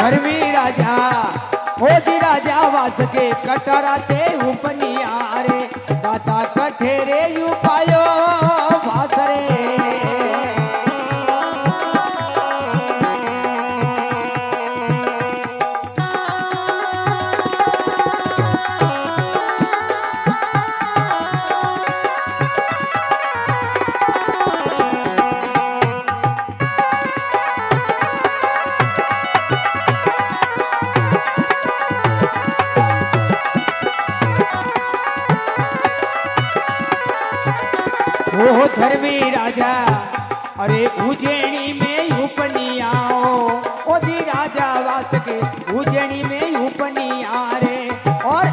धर्मी राजा ओजी राजा वास के कटरा ते उपनिया रे दाता कठेरे यू पायो वास रे ओ धर्मी राजा अरे उज्जैनी में उपनियाओ ओदी राजा वास के उज्जैनी में उपनिया रे और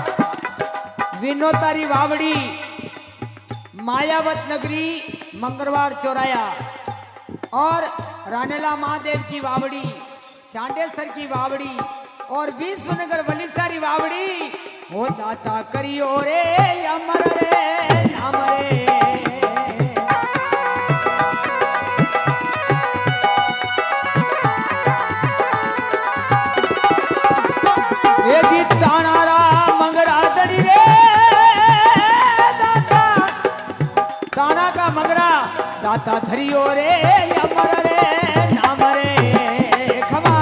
विनोतारी वावड़ी मायावत नगरी मंगलवार चौराया और रानेला महादेव की वावड़ी चांडेसर की वावड़ी और विश्वनगर वलीसारी वावड़ी ओ दाता करियो रे अमर रे नाम रे तानारा मंगरा दड़ी रे दाता ताना का मंगरा दाता धरियो रे अमर रे नाम रे खमा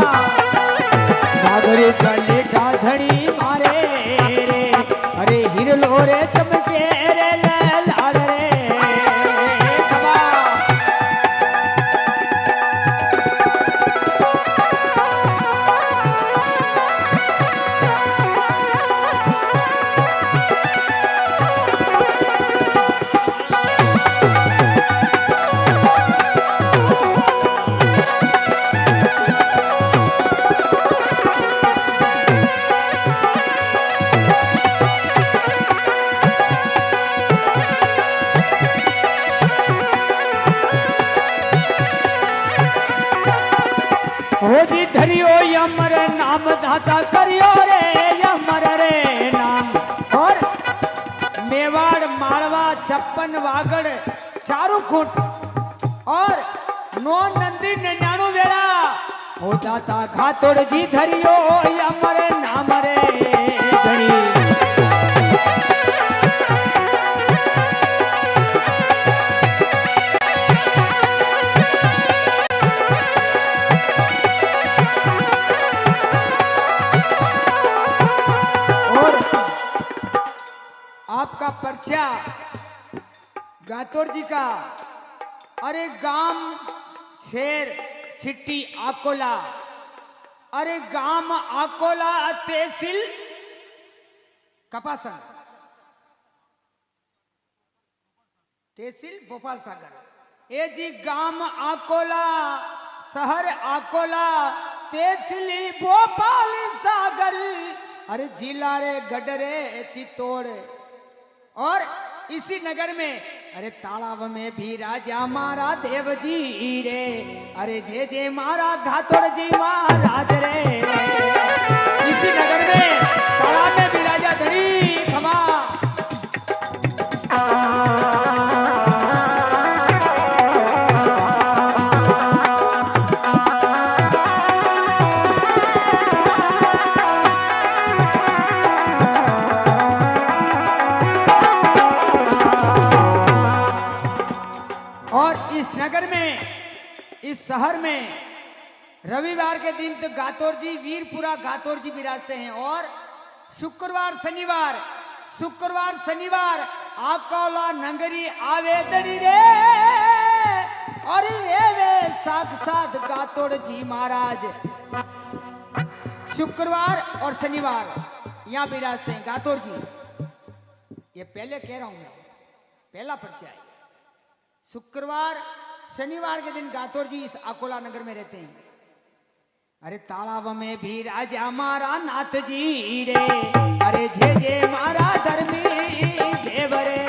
नागरी गले धड़ी मारे रे अरे हिरलो रे चमके रे लाल रे खमा जी धरियो यमर नाम दाता करियो रे यमर रे नाम और मेवाड़ मालवा छप्पन वागड़ चारू खूट और नो नंदी निन्याणु वेड़ा ओ दाता घातोड़ जी धरियो यमर नाम रे धनी आपका पर्चा गातोर जी का अरे गांव शेर सिटी आकोला अरे गांव आकोला तहसील कपासन तहसील भोपाल सागर ए जी गांव आकोला शहर आकोला तहसील भोपाल सागर अरे जिला रे गडरे चित्तौड़ और इसी नगर में अरे तालाब में भी राजा मारा देव जी रे अरे जे जे मारा घातोड़ जी महाराज रे इसी नगर में तालाब में भी राजा धरी खमा नगर में इस शहर में रविवार के दिन तो गातोर जी वीरपुरा गातोर जी विराजते हैं और शुक्रवार शनिवार आकोला नगरी आवेदनी रे और ये वे साक्षात गातोड़ जी महाराज शुक्रवार और शनिवार यहाँ विराजते हैं गातोड़ जी। ये पहले कह रहा हूं मैं, पहला परिचय है। शुक्रवार शनिवार के दिन गातोर जी इस अकोला नगर में रहते हैं। अरे तालाब में भी राजा मारा नाथ जी रे, अरे जे जे मारा धर्मी देव रे।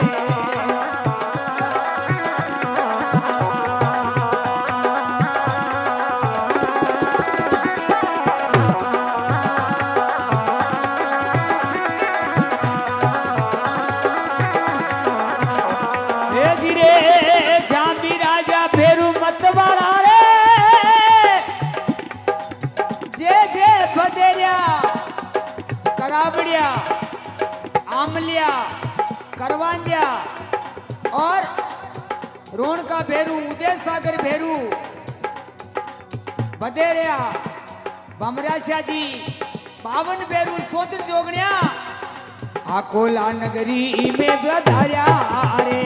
बबड़िया, आमलिया, करवांदिया और रोण का भेरू, उदय सागर भेरू, बदेरिया, बमराशा जी, पावन भेरू, सोत्र जोगणिया, आकोला नगरी में बधार्या रे,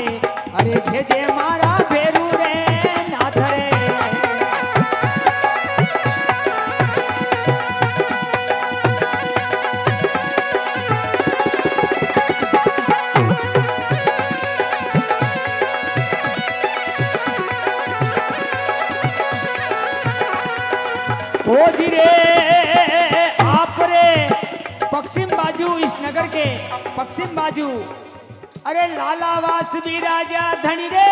अरे जे जे मारा भेरू रे नाथ रे। ओ धीरे आप रे पश्चिम बाजू, इस नगर के पश्चिम बाजू, अरे लाला वास भी राजा धनी रे,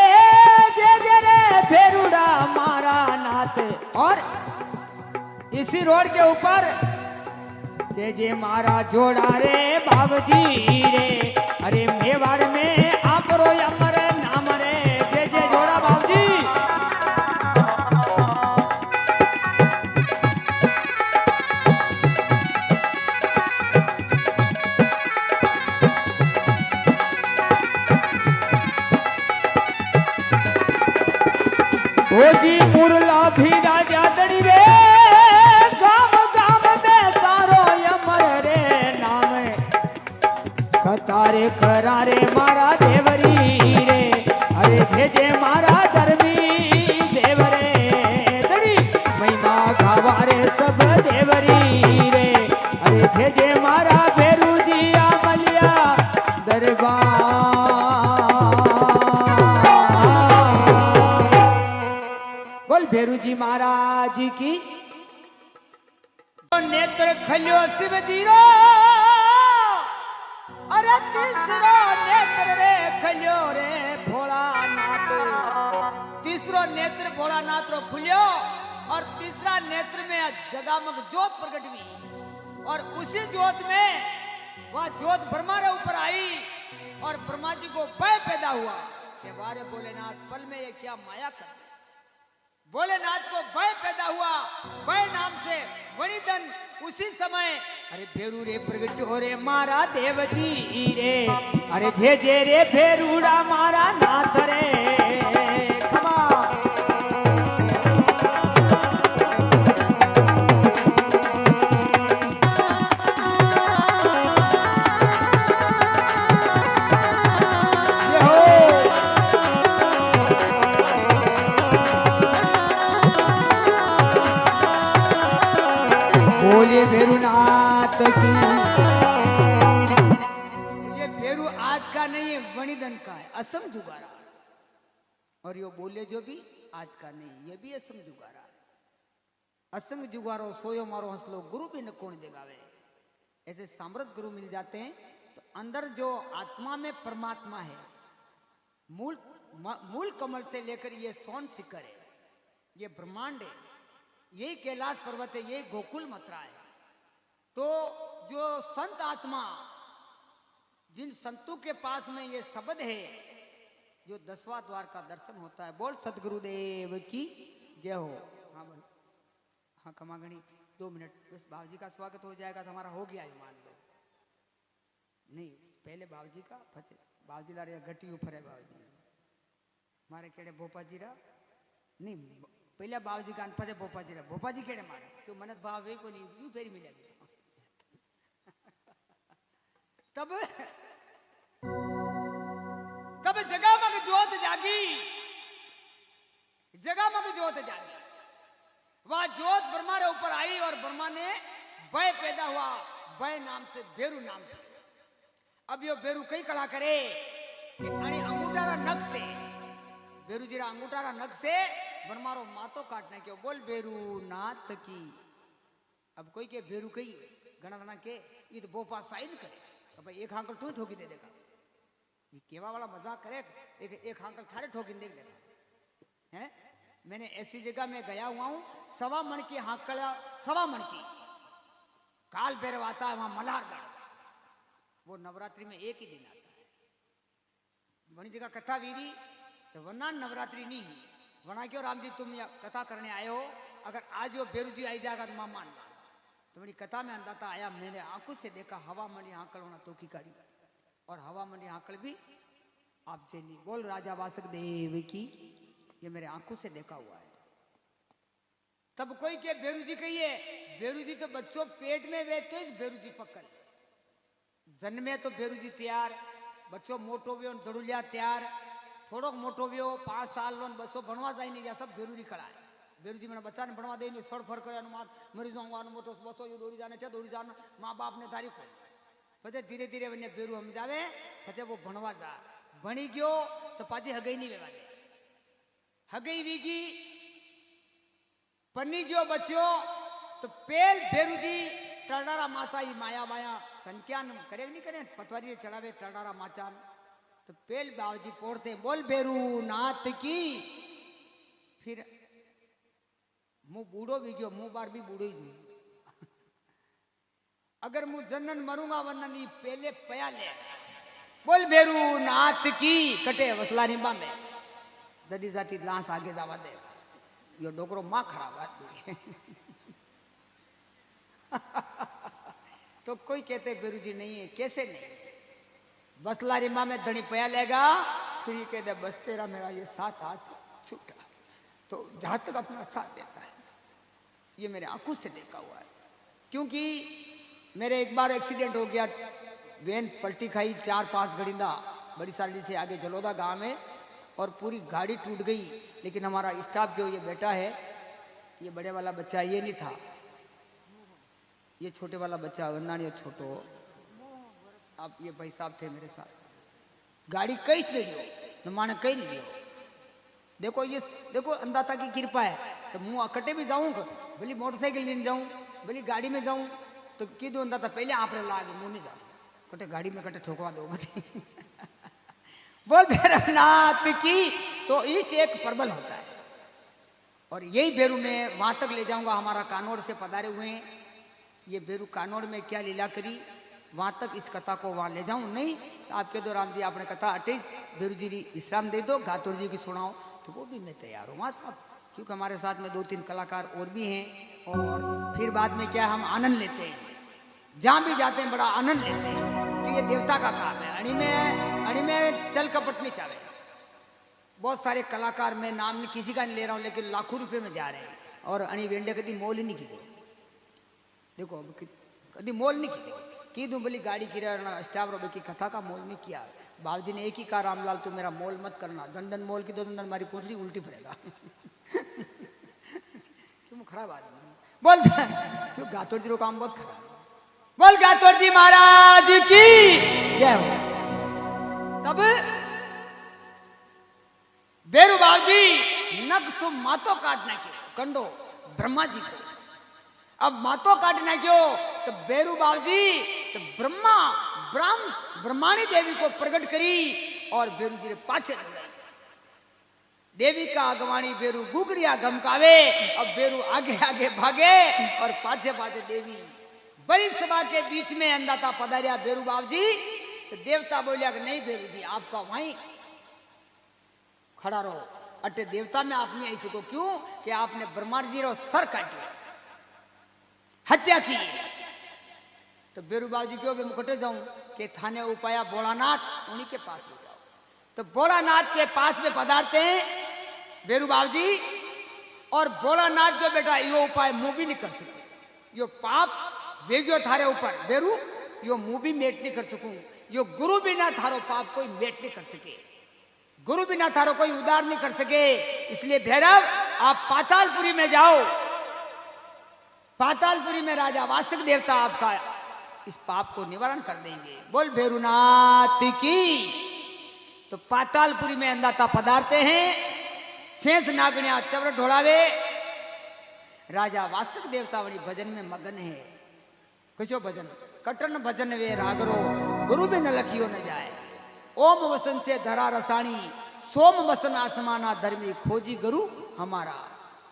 जे जे रे फेरुड़ा मारा नाथ। और इसी रोड के ऊपर जे जे मारा जोड़ा रे बाबजी रे, अरे मेवाड़ में आप रो अमर नाम रे, जे जे जोड़ा बाबजी। ओ जी मुरला भी राजा दड़ी रे, गाम गाम में तारो अमर रे नाम, कतारे करारे मारा देवरी रे, अरे जे जे मारा धर्मी देव रे, दड़ी महिमा गावारे सब देवरी रे, अरे जे जे मारा भेरू जी आमलिया दरबार। भेरू जी महाराज की। नेत्र खल्यो शिव जीरो, अरे तीसरो नेत्र रे खल्यो रे भोलानाथ, तीसरो नेत्र भोलानाथ रो खुल्यो और तीसरा नेत्र में जगामग ज्योत प्रकट हुई, और उसी ज्योत में वह ज्योत ब्रह्मा रे ऊपर आई और ब्रह्मा जी को भय पैदा हुआ कि वारे भोलेनाथ पल में ये क्या माया कर। भोलेनाथ को भय पैदा हुआ, भय नाम से वणिधन उसी समय, अरे भेरू रे प्रगट हो रे मारा देवजी रे, अरे जे जे रे भेरूड़ा मारा नाथ रे। बोले भेरूनाथ की। ये भेरू आज का नहीं है, वणिधन का है, असंग जुगारा। और यो बोले जो भी आज का नहीं, ये भी असंग जुगारा। असंग जुगारो सोयो मारो हंसलो, गुरु भी न कौन जगावे। ऐसे सामर्थ गुरु मिल जाते हैं तो अंदर जो आत्मा में परमात्मा है, मूल कमल से लेकर ये सोन शिखर है, ये ब्रह्मांड है, यही कैलाश पर्वत है, यही गोकुल मथुरा है। तो जो संत आत्मा, जिन संतों के पास में ये शब्द है, जो 10वां द्वार का दर्शन होता है। बोल सदगुरुदेव की जय हो। हाँ बोल, हाँ कमागणी 2 मिनट बस, बाबूजी का स्वागत हो जाएगा तो हमारा हो गया है, मान लो। नहीं पहले बाबूजी का, फसे बाबूजी ला रहे घटी ऊपर है बाबूजी मारे केड़े भोपा जी रा नहीं, पहले बाबूजी का अनपढ़ भोपा जी रा, भोपा जी केड़े मारे क्यों मनत भाव है को नहीं, यूं फेरी मिलेगी। तब जगह मग ज्योत जागी, जगह मग ज्योत जागी। वह ज्योत ब्रह्मा रे ऊपर आई और ब्रह्मा ने भय पैदा हुआ, भय नाम से भेरू नाम था। अब यो भेरू कई कला करे कि अंगूठारा नख से, भेरू जीरा अंगूठारा नख से ब्रह्मा रो मातो काटने के। बोल भेरू नाथ की। अब कोई के भेरू कई गणना के ये तो बोपा साइन करे, अब एक हांकल तू ठोकी दे देगा, ये केवा वाला मजाक करे, एक हांकल थारे ठोकी देख देगा है। मैंने ऐसी जगह में गया हुआ हूं, 1.25 मन की हांकड़ा, 1.25 मन की काल भैरव आता है वहां मल्हारगढ़, वो नवरात्रि में एक ही दिन आता है। वही जगह कथा वीरी तो वरना नवरात्रि नहीं है, वरना क्यों राम जी तुम कथा करने आए हो, अगर आज वो भेरू जी आई जाएगा तो मां मान। तुम्हारी कथा में अंदाता आया, मैंने आंखों से देखा हवा मंडी हाकल होना तो की गाड़ी, और हवा मंडी हाकल भी आप चली। बोल राजा वासक देव की, ये मेरे आंखों से देखा हुआ है। तब कोई के बेरू जी कहिए, बेरू जी तो बच्चों पेट में बैठे बेरू जी पकड़ जन्मे तो बेरू जी तैयार, बच्चों मोटो भी जड़ुलिया तैयार, थोड़ो मोटो भी 5 साल लो बच्चों बनवा जाए नहीं जा, सब बेरू जी खड़ा है। बेरू जी मैंने बच्चा ने बनवा दे नहीं, सड़ फर कर अनुमान मरी जाऊंगा मोटो बच्चों ये दौड़ी जाने दौड़ी जाना, माँ बाप ने तारीख हो पचे धीरे धीरे बने बेरू हम जावे, पचे वो बनवा जा बनी गयो तो पाजी हगई नहीं वेगा, हगई वीगी पन्नी जो बच्चों तो पेल बेरू जी टरडारा मासा ही माया माया संख्यान करे नहीं करे पटवारी चढ़ावे टरडारा माचान, तो पेल बाबूजी पोड़ते बोल बेरू नाथ की। फिर मुंह बूढ़ो भी गयो, मुंह बार भी बूढ़ो ही अगर मुंह जनन मरूंगा वरना ये पहले पया ले। बोल बेरू नाथ की कटे वसला रिंबा में जदी जाती लाश आगे जावा दे, यो डोकरो मां खराब बात तो कोई कहते बेरू जी नहीं है, कैसे नहीं, बसला रिंबा में धनी पया लेगा, फिर ये कहते बस तेरा मेरा ये साथ हाथ से छूटा, तो जहां तक अपना साथ देता है, ये मेरे आंखों से देखा हुआ है। क्योंकि मेरे एक बार एक्सीडेंट हो गया, वैन पलटी खाई 4-5 गड़िंदा बड़ी साली से आगे जलोदा गांव में, और पूरी गाड़ी टूट गई। लेकिन हमारा स्टाफ जो ये बेटा है, ये बड़े वाला बच्चा ये नहीं था, ये छोटे वाला बच्चा वरना छोटो, आप ये भाई साहब थे मेरे साथ, गाड़ी कहीं दे दो न माने कहीं नहीं दियो। देखो ये देखो अंदाता की कृपा है, तो मुंह अकटे भी जाऊंगा, भली मोटरसाइकिल लेने जाऊं, भली गाड़ी में जाऊं, तो की दो अंदाता पहले आप लागे मुंह नहीं जाऊं, कटे गाड़ी में कटे ठोकवा दो बोल भैरवनाथ की। तो इष्ट एक प्रबल होता है, और यही बेरू में वहां तक ले जाऊंगा। हमारा कानोड़ से पधारे हुए हैं, ये बेरू कानोड़ में क्या लीला करी, वहां तक इस कथा को वहां ले जाऊं नहीं, तो आपके दो राम जी आपने कथा 28 बेरू जी विश्राम दे दो, गातुर जी की सुनाओ, तो वो भी मैं तैयार हूँ वहां साहब, क्योंकि हमारे साथ में 2-3 कलाकार और भी हैं, और फिर बाद में क्या हम आनंद लेते हैं, जहां भी जाते हैं बड़ा आनंद लेते हैं, तो ये देवता का काम है। अणी में चल कपट नहीं चाहे, बहुत सारे कलाकार, मैं नाम नहीं किसी का नहीं ले रहा हूँ, लेकिन लाखों रुपए में जा रहे हैं, और अणी वेंडे कभी मोल ही नहीं की, देखो कभी मोल नहीं की दूं, बोली गाड़ी की स्टाफ रो की कथा का मोल नहीं किया। बाबूजी ने एक ही कहा, रामलाल तू मेरा मोल मत करना, दंडन मोल की दो दंडन मारी पोटली उल्टी पड़ेगा क्यों खराब आदमी बोल, क्यों गातोड़ जी रो काम बहुत खराब, बोल गातोड़ जी महाराज की जय हो। तब बेरू बाबूजी नक्सु मातो काटने के कंडो ब्रह्मा जी को, अब मातो काटना क्यों, तो बेरू बाबूजी तो ब्रह्माणी देवी को प्रकट करी, और बेरू जी ने पाछे देवी का अगवाणी बेरू गुगरिया गमकावे, अब बेरू आगे आगे भागे, और पाछे पाछे देवी बड़ी सभा के बीच में अंदाता पधारिया बेरू बाबूजी, तो देवता बोलिया कि नहीं बेरू जी आपका वहीं खड़ा रहो, अटे देवता में आप नहीं आई सको, क्यों कि आपने ब्रह्मा जी रो सर काटिया, हत्या की। तो बेरू बाबूजी क्यों मैं मुकटे जाऊं कि थाने उपाया भोलानाथ, उन्हीं के पास ले जाओ। तो भोलानाथ के पास में पधारते हैं बेरू बाबूजी, और भोलानाथ के बेटा यो उपाय मुंह भी नहीं कर सके, यो पाप वेग्यो थारे ऊपर बेरू, यो मुंह भी मेट नहीं कर सकूं, यो गुरु बिना थारो पाप कोई मेट नहीं कर सके, गुरु बिना थारो कोई उदार नहीं कर सके, इसलिए भैरव आप पातालपुरी में जाओ, पातालपुरी में राजा वासक देवता आपका इस पाप को निवारण कर देंगे। बोल भैरुनाथ की। तो पातालपुरी में अंदाता पधारते हैं, शेष नागणिया चवर ढोलावे, राजा वासक देवता बड़ी भजन में मगन है। कशो भजन कटन भजन वे रागरो, गुरु भी न लखियो न जाए, ओम वसन से धरा रसाणी, सोम वसन आसमाना धर्मी, खोजी गुरु हमारा,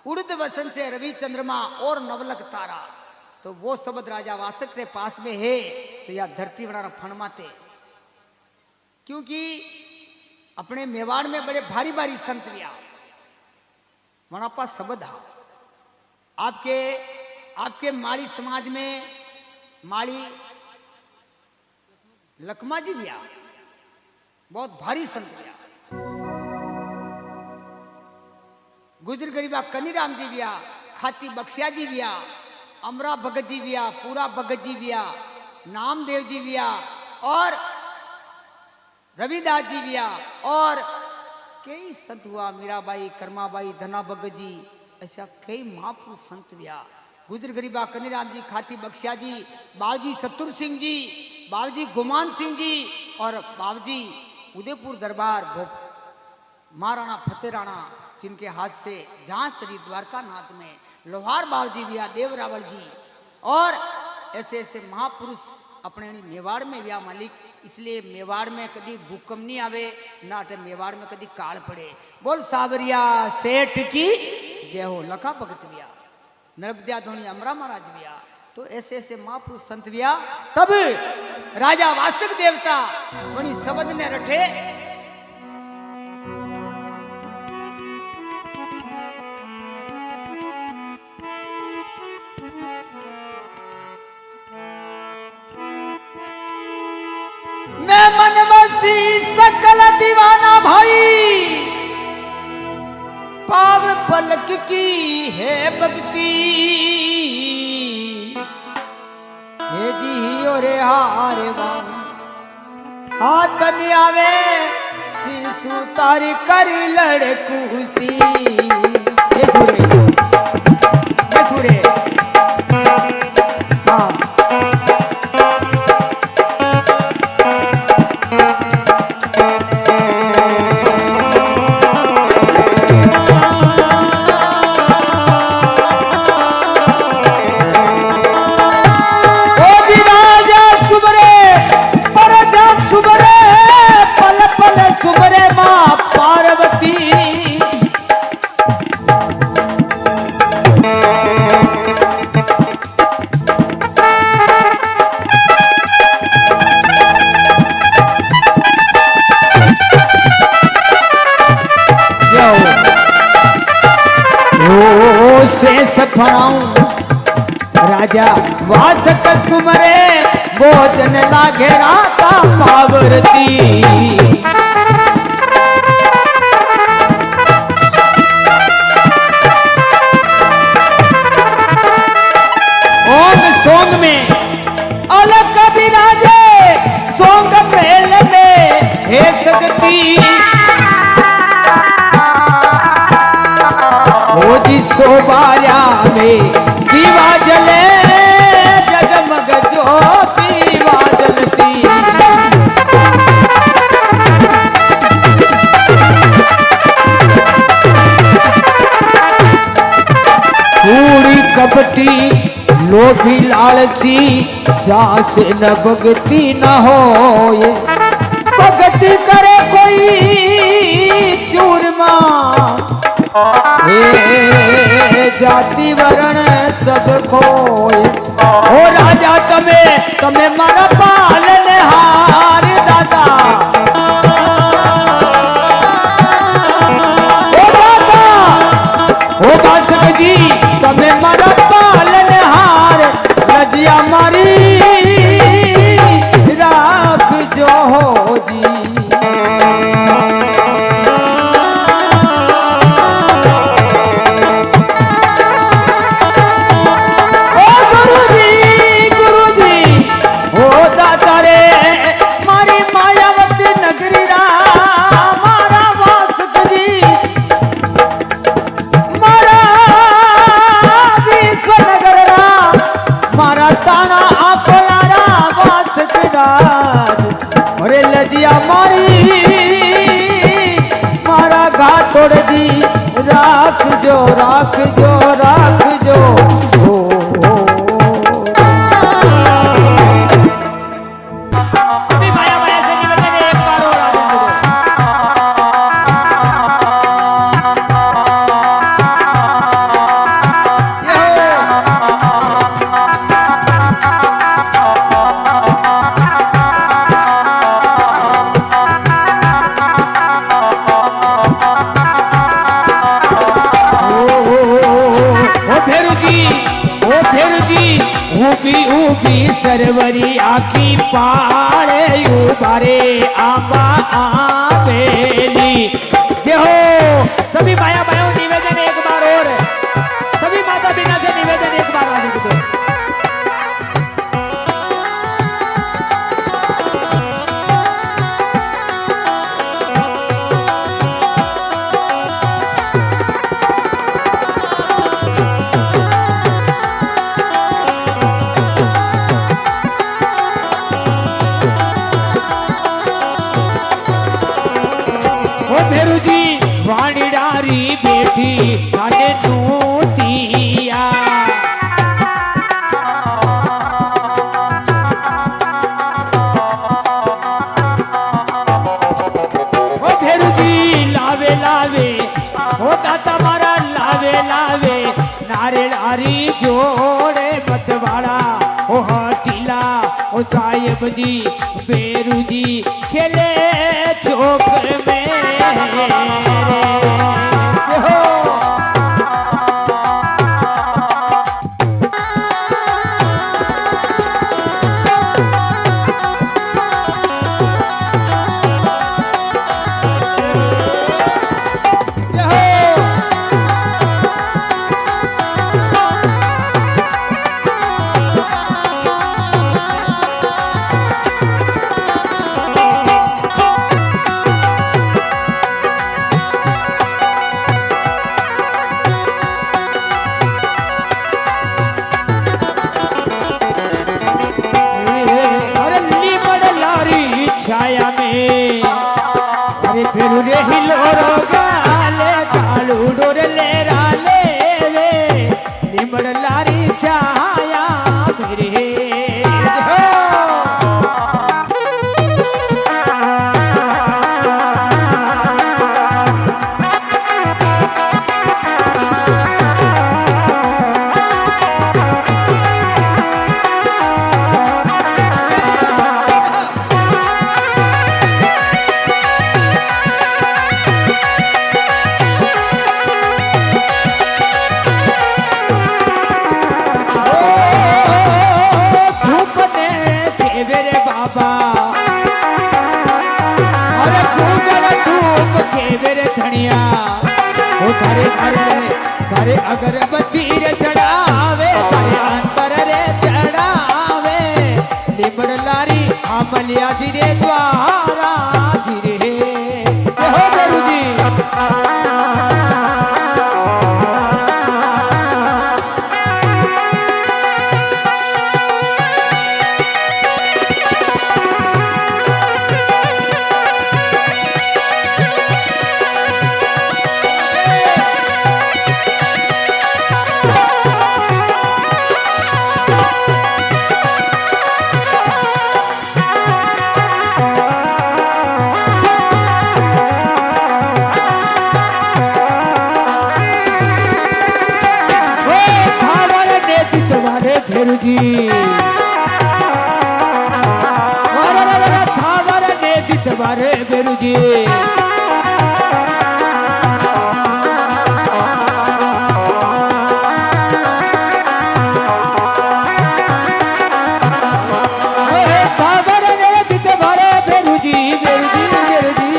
उड़द वसन से रवि चंद्रमा और नवलक तारा। तो वो शब्द राजा वासक से पास में है, तो यह धरती बड़ा फणमाते, क्योंकि अपने मेवाड़ में बड़े भारी भारी संत लिया वहां पास शब्द हा, आपके आपके माली समाज में माली लखमा जी भी आ, बहुत भारी संत भी आ, गुजर गरीबा कनीराम जी भी आ, खाती बख्शिया जी भी आ, अमरा भगत जी भी आ, पूरा भगत जी भी आ, नामदेव जी भी आ, और रविदास जी भी आ, और कई संत हुआ, मीराबाई, कर्माबाई, धना भगत जी, ऐसा कई महापुरुष संत भी आ। गुजर गरीबा कनीराम जी, खाती बख्शिया जी, बाबूजी सतुर सिंह जी, बाबूजी गुमान सिंह जी, और बाबूजी उदयपुर दरबार महाराणा फतेह राणा, जिनके हाथ से जांच तरी द्वारका नाथ में, लोहार बाबूजी भी आ, देव रावल जी, और ऐसे ऐसे महापुरुष अपने मेवाड़ में व्या मालिक। इसलिए मेवाड़ में कभी भूकंप नहीं आवे, ना मेवाड़ में कभी काल पड़े। बोल सावरिया सेठ की जय हो। लखा भगत भी आ, नर्मदा धोनी अमरा महाराज भी आ, तो ऐसे ऐसे महापुरुष संत भी आ। तब राजा वासक देवता वनी शब्द ने रखे, मैं मनमस्ती सकल दीवाना भाई, पाव पलक की है भक्ति, हे जी और हारे हाथ नहीं आवे, शिशु तारी करी लड़कुती। ये सुरे हाँ राजा वासक सुमरे, भोजन लागे राता पावरती। ओंग सोंग में अलग कभी राजे, सोंग मेल में हे सकती। ओ जी सोबाया में दीवा जले, जगमग ज्योति जलती। पूरी कपटी लोभी लालची, जहाँ से न भगती न हो, भगती करे कोई चूरमा, हे जाति वर्ण सब खोए। ओ राजा तमे मारा पालन हार दादा, ओ दादा ओ बासक जी तमे मारा पालन हार, रजिया मारी राख जो हो जी। तोड़ दी राख जो राख जो राख जो हो। सभी भाया भाया से निवेदन है, एक बार और सरवरी आखी पाड़े उबारे आंबा आवेली। देखो सभी माया माया निवेदन एक बार और, सभी माता पिता से निवेदन एक बार आने को। भेरू जी वाणी डारी बेटी नाने नूतिया, ओ भेरू जी लावे लावे ओ दाता मारा लावे लावे नारे डारी जोड़े मतवाड़ा ओ हाथीला ओ साहेब जी भेरू जी खेले चौक में। छाया में अरे फिर रे हिलोरो गाले कालू डोर ले राले वे निमड़ लारी छाया फिरे तारे अगरबत्ती रे चढ़ावे तारे अंतर रे चढ़ावे लिमड़ लारी अमलिया धीरे द्वारा धीरे हो गुरु जी। भेरू जी थावर ने दितवारे भेरू जी थावर ने दितवारे भेरू जी भेरू जी भेरू जी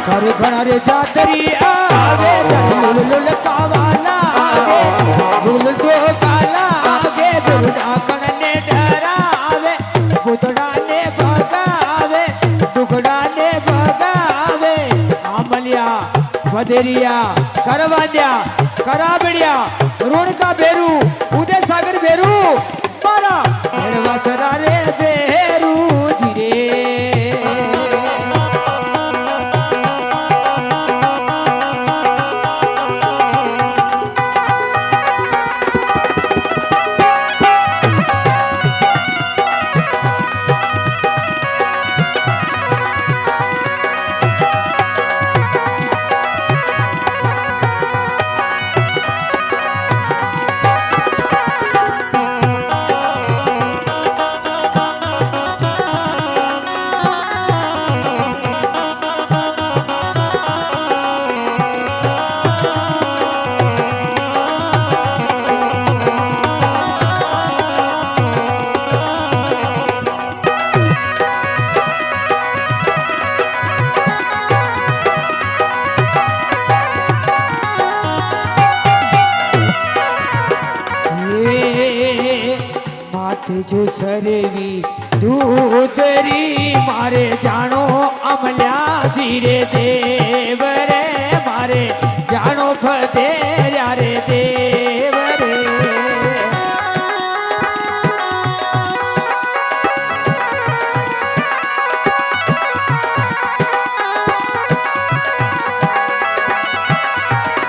घर घना रे जातरी आवे लुल लुल कावाला लुल दो काला आगे दुर्गा कने डरावे बुतड़ा ने भगावे दुगड़ा ने भगावे आमलिया वदेरिया करवाद्या कराबड़िया ऋण का बेरू उदय सागर बेरू मारा भेड़वा सरा रे बेरू धीरे तेरी मारे जानो अमल्या जी रे देव रे मारे जानो फतेरा रे देव रे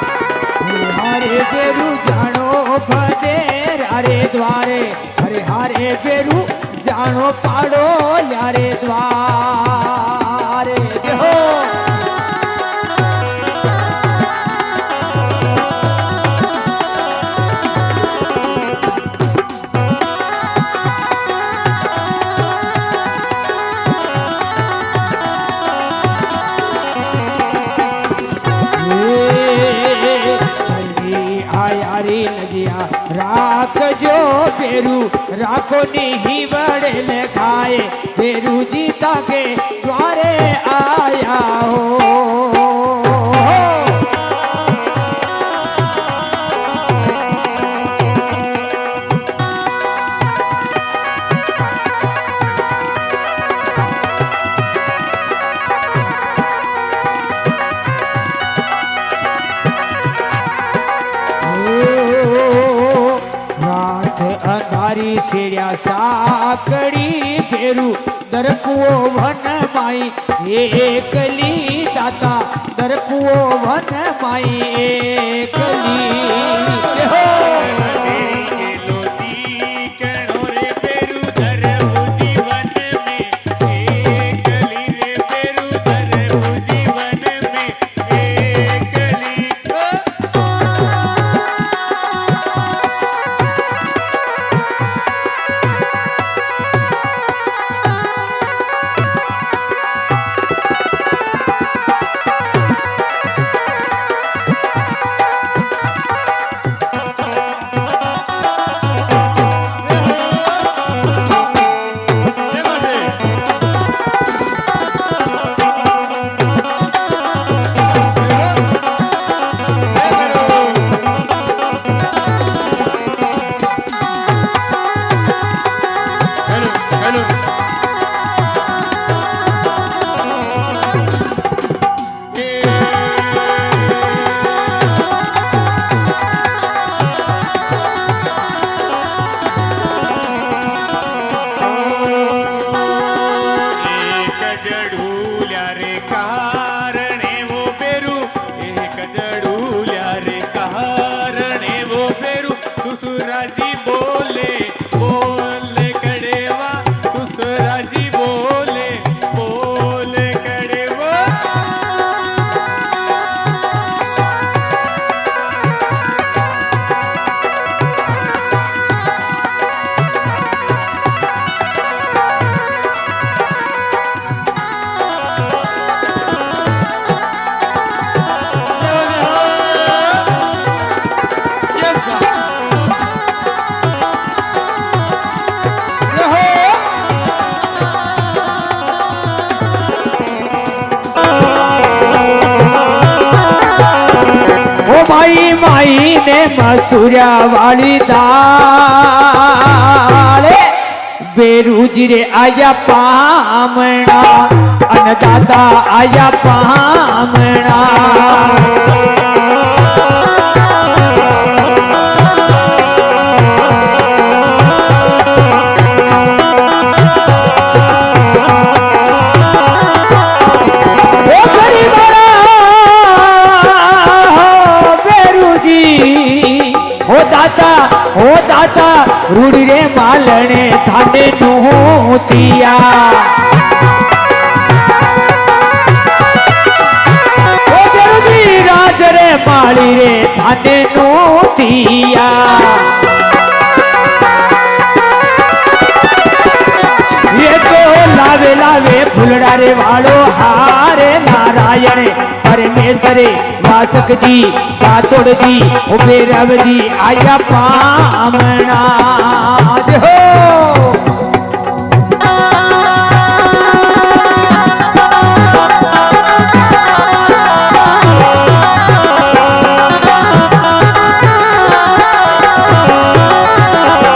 हारे बेरू जानो फतेरा रे द्वारे अरे हारे बेरू जानो पाड़ो यारे द्वारे हो राख जो बेरू राखो नहीं बड़े लेखाए बेरू जीता के द्वारे आया हो अंधारी सेड़िया साकड़ी फेरू दरपुओ वन माई एकली दाता दरपुओ वन माई एकली हो माई माई ने मसूरिया वाली दाल बेरू जीरे आया पामना अन्नदाता आया पामना हो दाता रूड़ी रे मालने थाने नूतिया ओ जल्दी राज रे माली रे थाने नूतिया ये तो लावे लावे फुलड़ा रे वालो हारे नारायण परमेश्वरे वासक जी कातोड़ जी भैरव जी आया पामना हो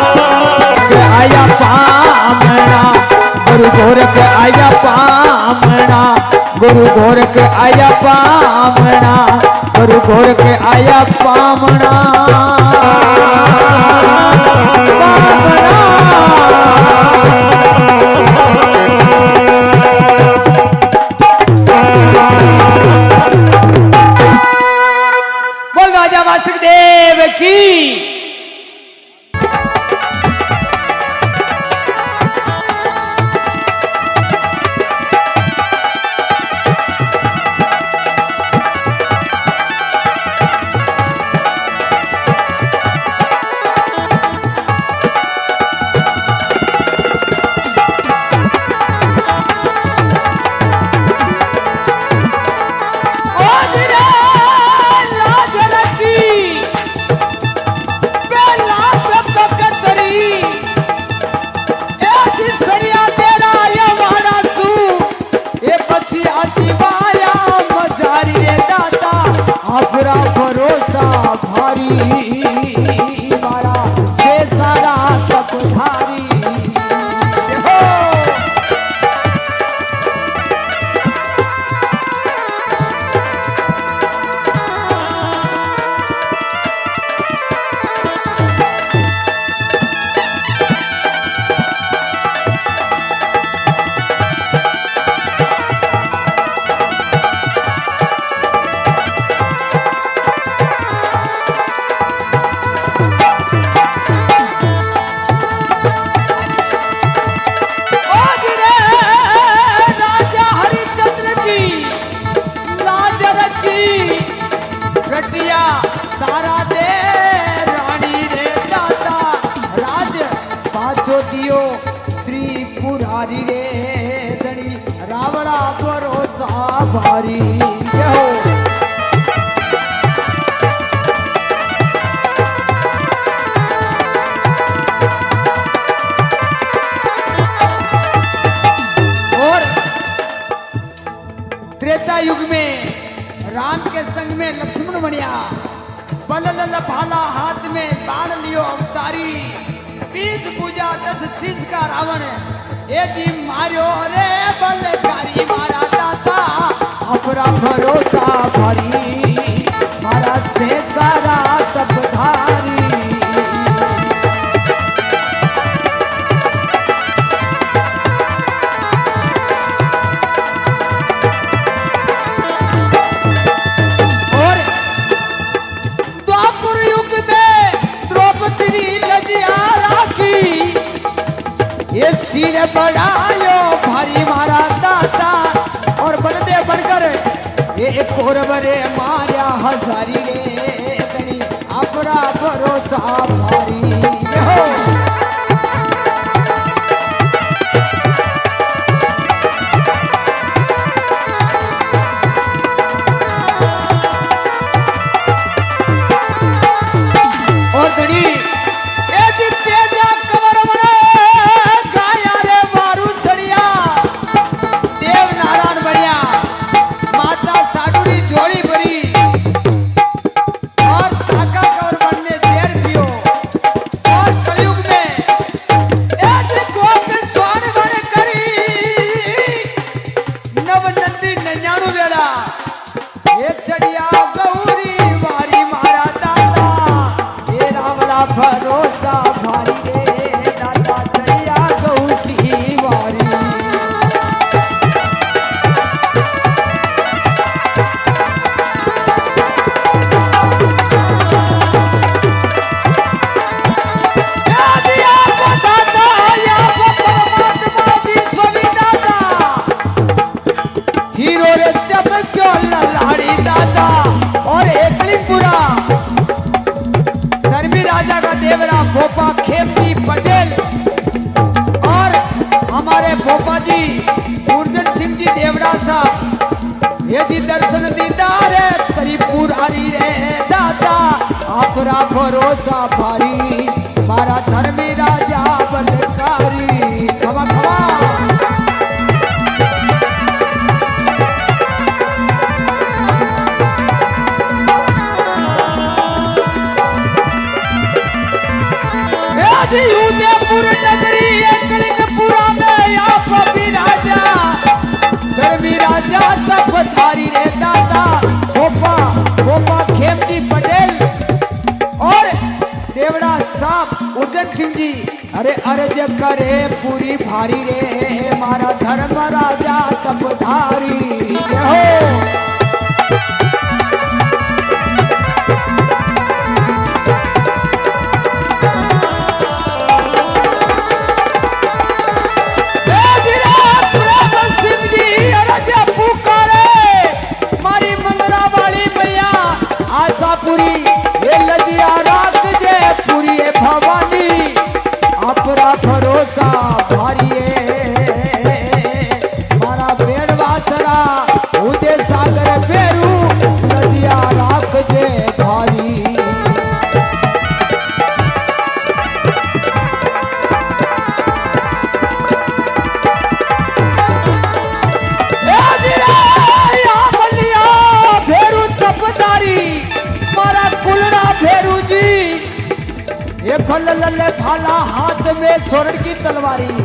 आया पामना गुरु गोरख गुरु गोरख आया पामना, गुरु गोरख आया पामना, बोल राजा वासुदेव की। भरोसा भारी मारा से सारा तपधारी। सारा दे रानी रे दादा राज पाछो दियो त्रिपुरारी रे धनी रावड़ा भरोसा भारी। और त्रेता युग में राम के संग में लक्ष्मण बनिया, बलल भाला हाथ में बाण लियो अवतारी, 20 पूजा 10 शीश का रावण ए जी मारियो रे बलकारी मारा दाता अपरा भरोसा भारी मारा से सारा तपधारी। सिर बढ़ायो भारी मारा दाता और बलदेव बनकर ये कौरव रे मारा हजारी रे कनी अपना भरोसा भारी हो। और धनी भरोसा भारी रे दादा चलिया गऊ की वारी। हीरो रे जब क्यों ललाड़ी दादा और एकलीपुरा राजा का देवरा भोपा खेमती पटेल और हमारे भोपा जी गुरजन सिंह जी देवरा साहब यदि दर्शन दीदार है त्रिपुरारी रे दादा आपरा भरोसा भारी मारा धर्मी राजा बलकारी। खमा खमा उदयपुर नगरी कलिंगपुरा में आप राजा धर्मी राजा अरे अर्ज करे पूरी भारी रे मारा धर्म राजा सब धारी हो। पूरी ये लजिया राख जे पूरी ये भवानी अपरा भरोसा भारी मारा बेड़ वासरा उदे सागर बेरू लजिया राख जे भारी। फल लल्ले भाला हाथ में स्वर्ण की तलवारी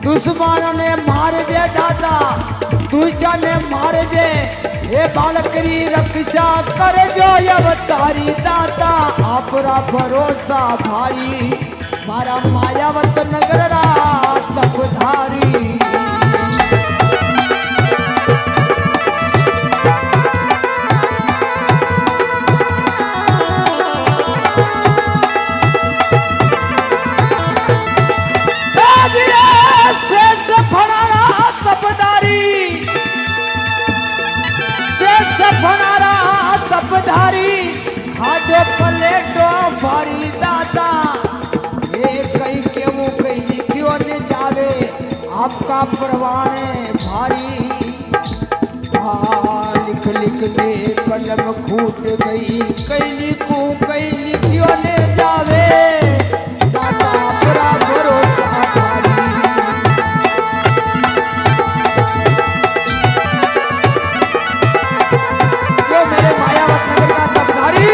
दुश्मन ने मार दे दादा दूजा ने मार दे ये बालकरी रक्षा कर जो अवतारी दाता आपरा भरोसा भारी मारा मायावत नगर रात सब धारी। खाजो पलेटो भारी दादा ये कई के वो कई लिखियो ने जावे आपका परवान भारी। लिख लिख में कलम फूट गई कई लिखूं कई लिखियो ने जावे दादा बड़ा भरोसा भारी। जो मेरे मायावत नगर का सबधारी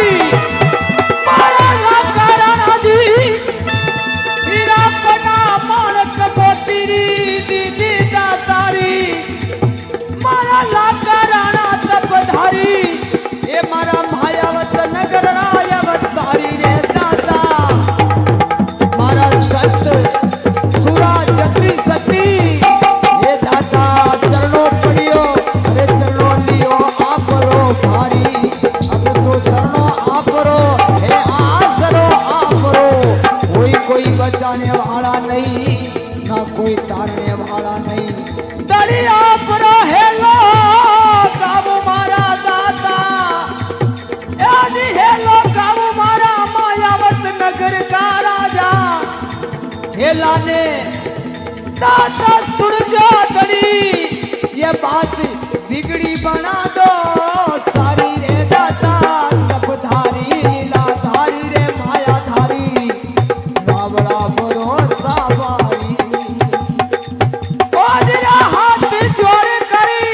मारा मायावत नगर रायावतारी रे दादा मारा सत सुरा जति सती ये दादा चरणों पड़ियो अरे चरणों लियो आपरो भारी अब तो चरणों आपरो हे आसरो आपरो कोई बचाने वाला नहीं ना कोई तारने वाला नहीं तड़ी आपरो है लो काबू मारा दाता नगर का राजा हेला ने दादा सुन जो दड़ी ये बात बिगड़ी बना दो सारी रे दादा सब धारी लीला धारी रे माया धारी बाबड़ा भरोसा भारी। हाथ जोड़ करी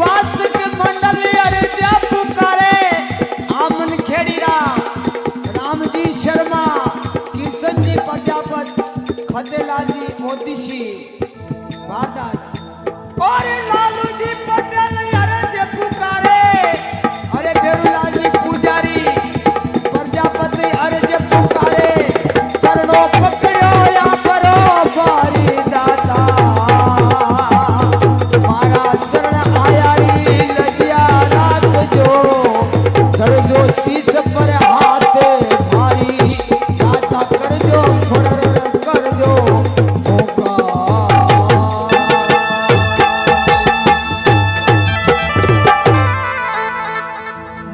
वासक मंडल अर्जा पुकारे आमन खेड़ीरा राम जी शर्मा किशन जी प्रजापत फतेलाल जी मोतीशी भारदास और लालू जी पटेल अर्ज पुकारे अरे बेरूलाल जी पुजारी प्रजापति अर्ज पुकारे शरणों पकड़ो या परो भारी दाता मारा शरण आया री लजिया रात जो चढ़ जो शीश पर हाथ भारी दाता कर जो कर जो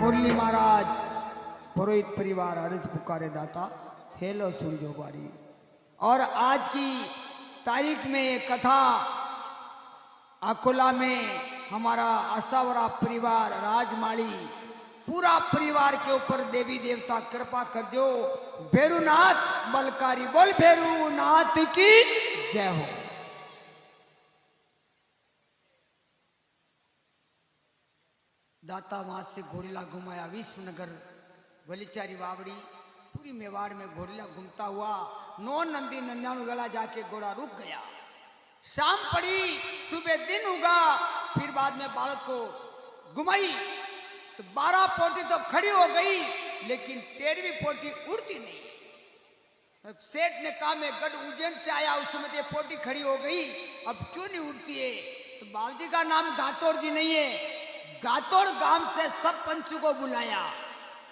मुरली महाराज पुरोहित परिवार अर्ज पुकारे दाता हेलो सुन जो बारी। और आज की तारीख में ये कथा अकोला में हमारा आसावरा परिवार राजमाली पूरा परिवार के ऊपर देवी देवता कृपा कर जो भैरूनाथ बलकारी बोल भैरूनाथ की जय हो। दाता वहां से घोड़ीला घुमाया विश्वनगर वलीचारी वावड़ी पूरी मेवाड़ में घोड़ीला घूमता हुआ 9 नंदी 99 वेला जाके घोड़ा रुक गया। शाम पड़ी सुबह दिन उगा फिर बाद में बालक को घुमाई तो 12 पोटी तो खड़ी हो गई लेकिन 13वीं पोटी उड़ती नहीं। सेठ ने कहा मैं गढ़ उज्जैन से आया, उस समय ये पोटी खड़ी हो गई, अब क्यों नहीं उड़ती है? तो बाबूजी का नाम गातोर जी नहीं है, गातोर गांव से सब पंचों को बुलाया,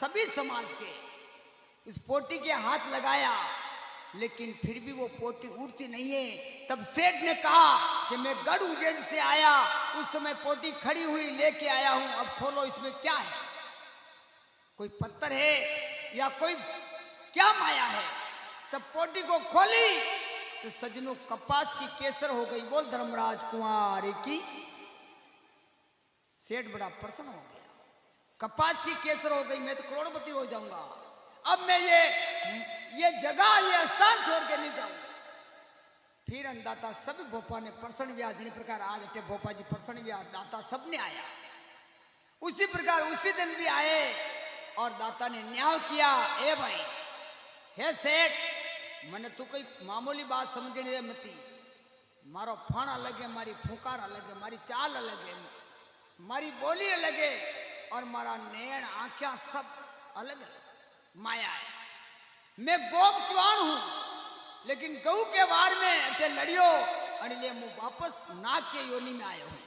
सभी समाज के, उस पोटी के हाथ लगाया, लेकिन फिर भी वो पोटी उड़ती नहीं है। तब सेठ ने कहा कि मैं गढ़ उज्जैन से आया, उस समय पोटी खड़ी हुई लेके आया हूं, अब खोलो इसमें क्या है, कोई पत्थर है या कोई क्या माया है? तब पोटी को खोली तो सजनों कपास की केसर हो गई। बोल धर्मराज कुंवर की। सेठ बड़ा प्रसन्न हो गया, कपास की केसर हो गई, मैं तो करोड़पति हो जाऊंगा, अब मैं ये जगह ये स्थान छोड़ के नहीं जाऊंगा। फिर अन्नदाता सब भोपा ने प्रसन्न व्याज जिस प्रकार आज अटे भोपा जी प्रसन्न व्याज दाता सब ने आया, उसी प्रकार उसी दिन भी आए और दाता ने न्याय किया। ए भाई हे सेठ, मैंने तू कोई मामूली बात समझनी है मती, मारो फण अलग है, मारी फूकार अलग है, मारी चाल अलग है, मारी बोली अलग है और मारा नैन आंखें सब अलग अलग माया है। मैं गोप चुआन हूं, लेकिन गऊ के वार में अटे लड़ियो अड़िले मु वापस नाग के योनि में आयो हूं।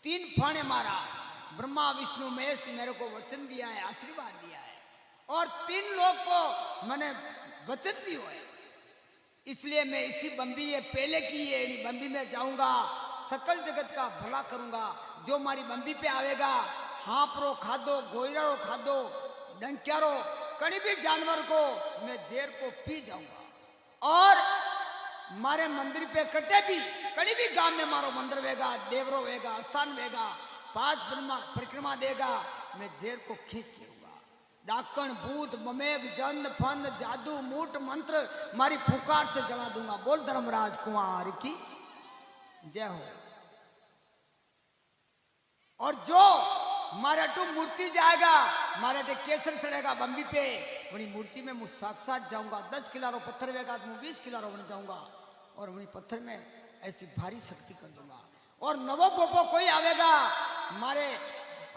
3 फाने मारा, ब्रह्मा विष्णु महेश मेरे को वचन दिया है, आशीर्वाद दिया है, और 3 लोग को मैंने वचन दियो है, इसलिए मैं इसी बम्बी ये पहले की है बम्बी में जाऊंगा, सकल जगत का भला करूंगा। जो हमारी बम्बी पे आवेगा, हापरो खादो, गोयरो खादो, डंक्यारो, कड़ी भी जानवर को मैं जेर को पी जाऊंगा, और मारे मंदिर पे कटे भी कड़ी भी गांव में मारो मंदिर वेगा, देवरो वेगा, स्थान वेगा, 5 परिक्रमा देगा, मैं जेर को खींच लूंगा। डाकण भूत बमेग जंद फंद जादू मूट मंत्र मारी फुकार से जला दूंगा। बोल धर्मराज कुंवर की जय हो। और जो मारे टू मूर्ति जाएगा, मारे टे केसर सड़ेगा बम्बी पे, वही मूर्ति में मुझ साक्षात जाऊंगा। 10 किलो पत्थर वेगा तो 20 किलो बन जाऊंगा, और वही पत्थर में ऐसी भारी शक्ति कर दूंगा। और नवो पोपो कोई आवेगा, मारे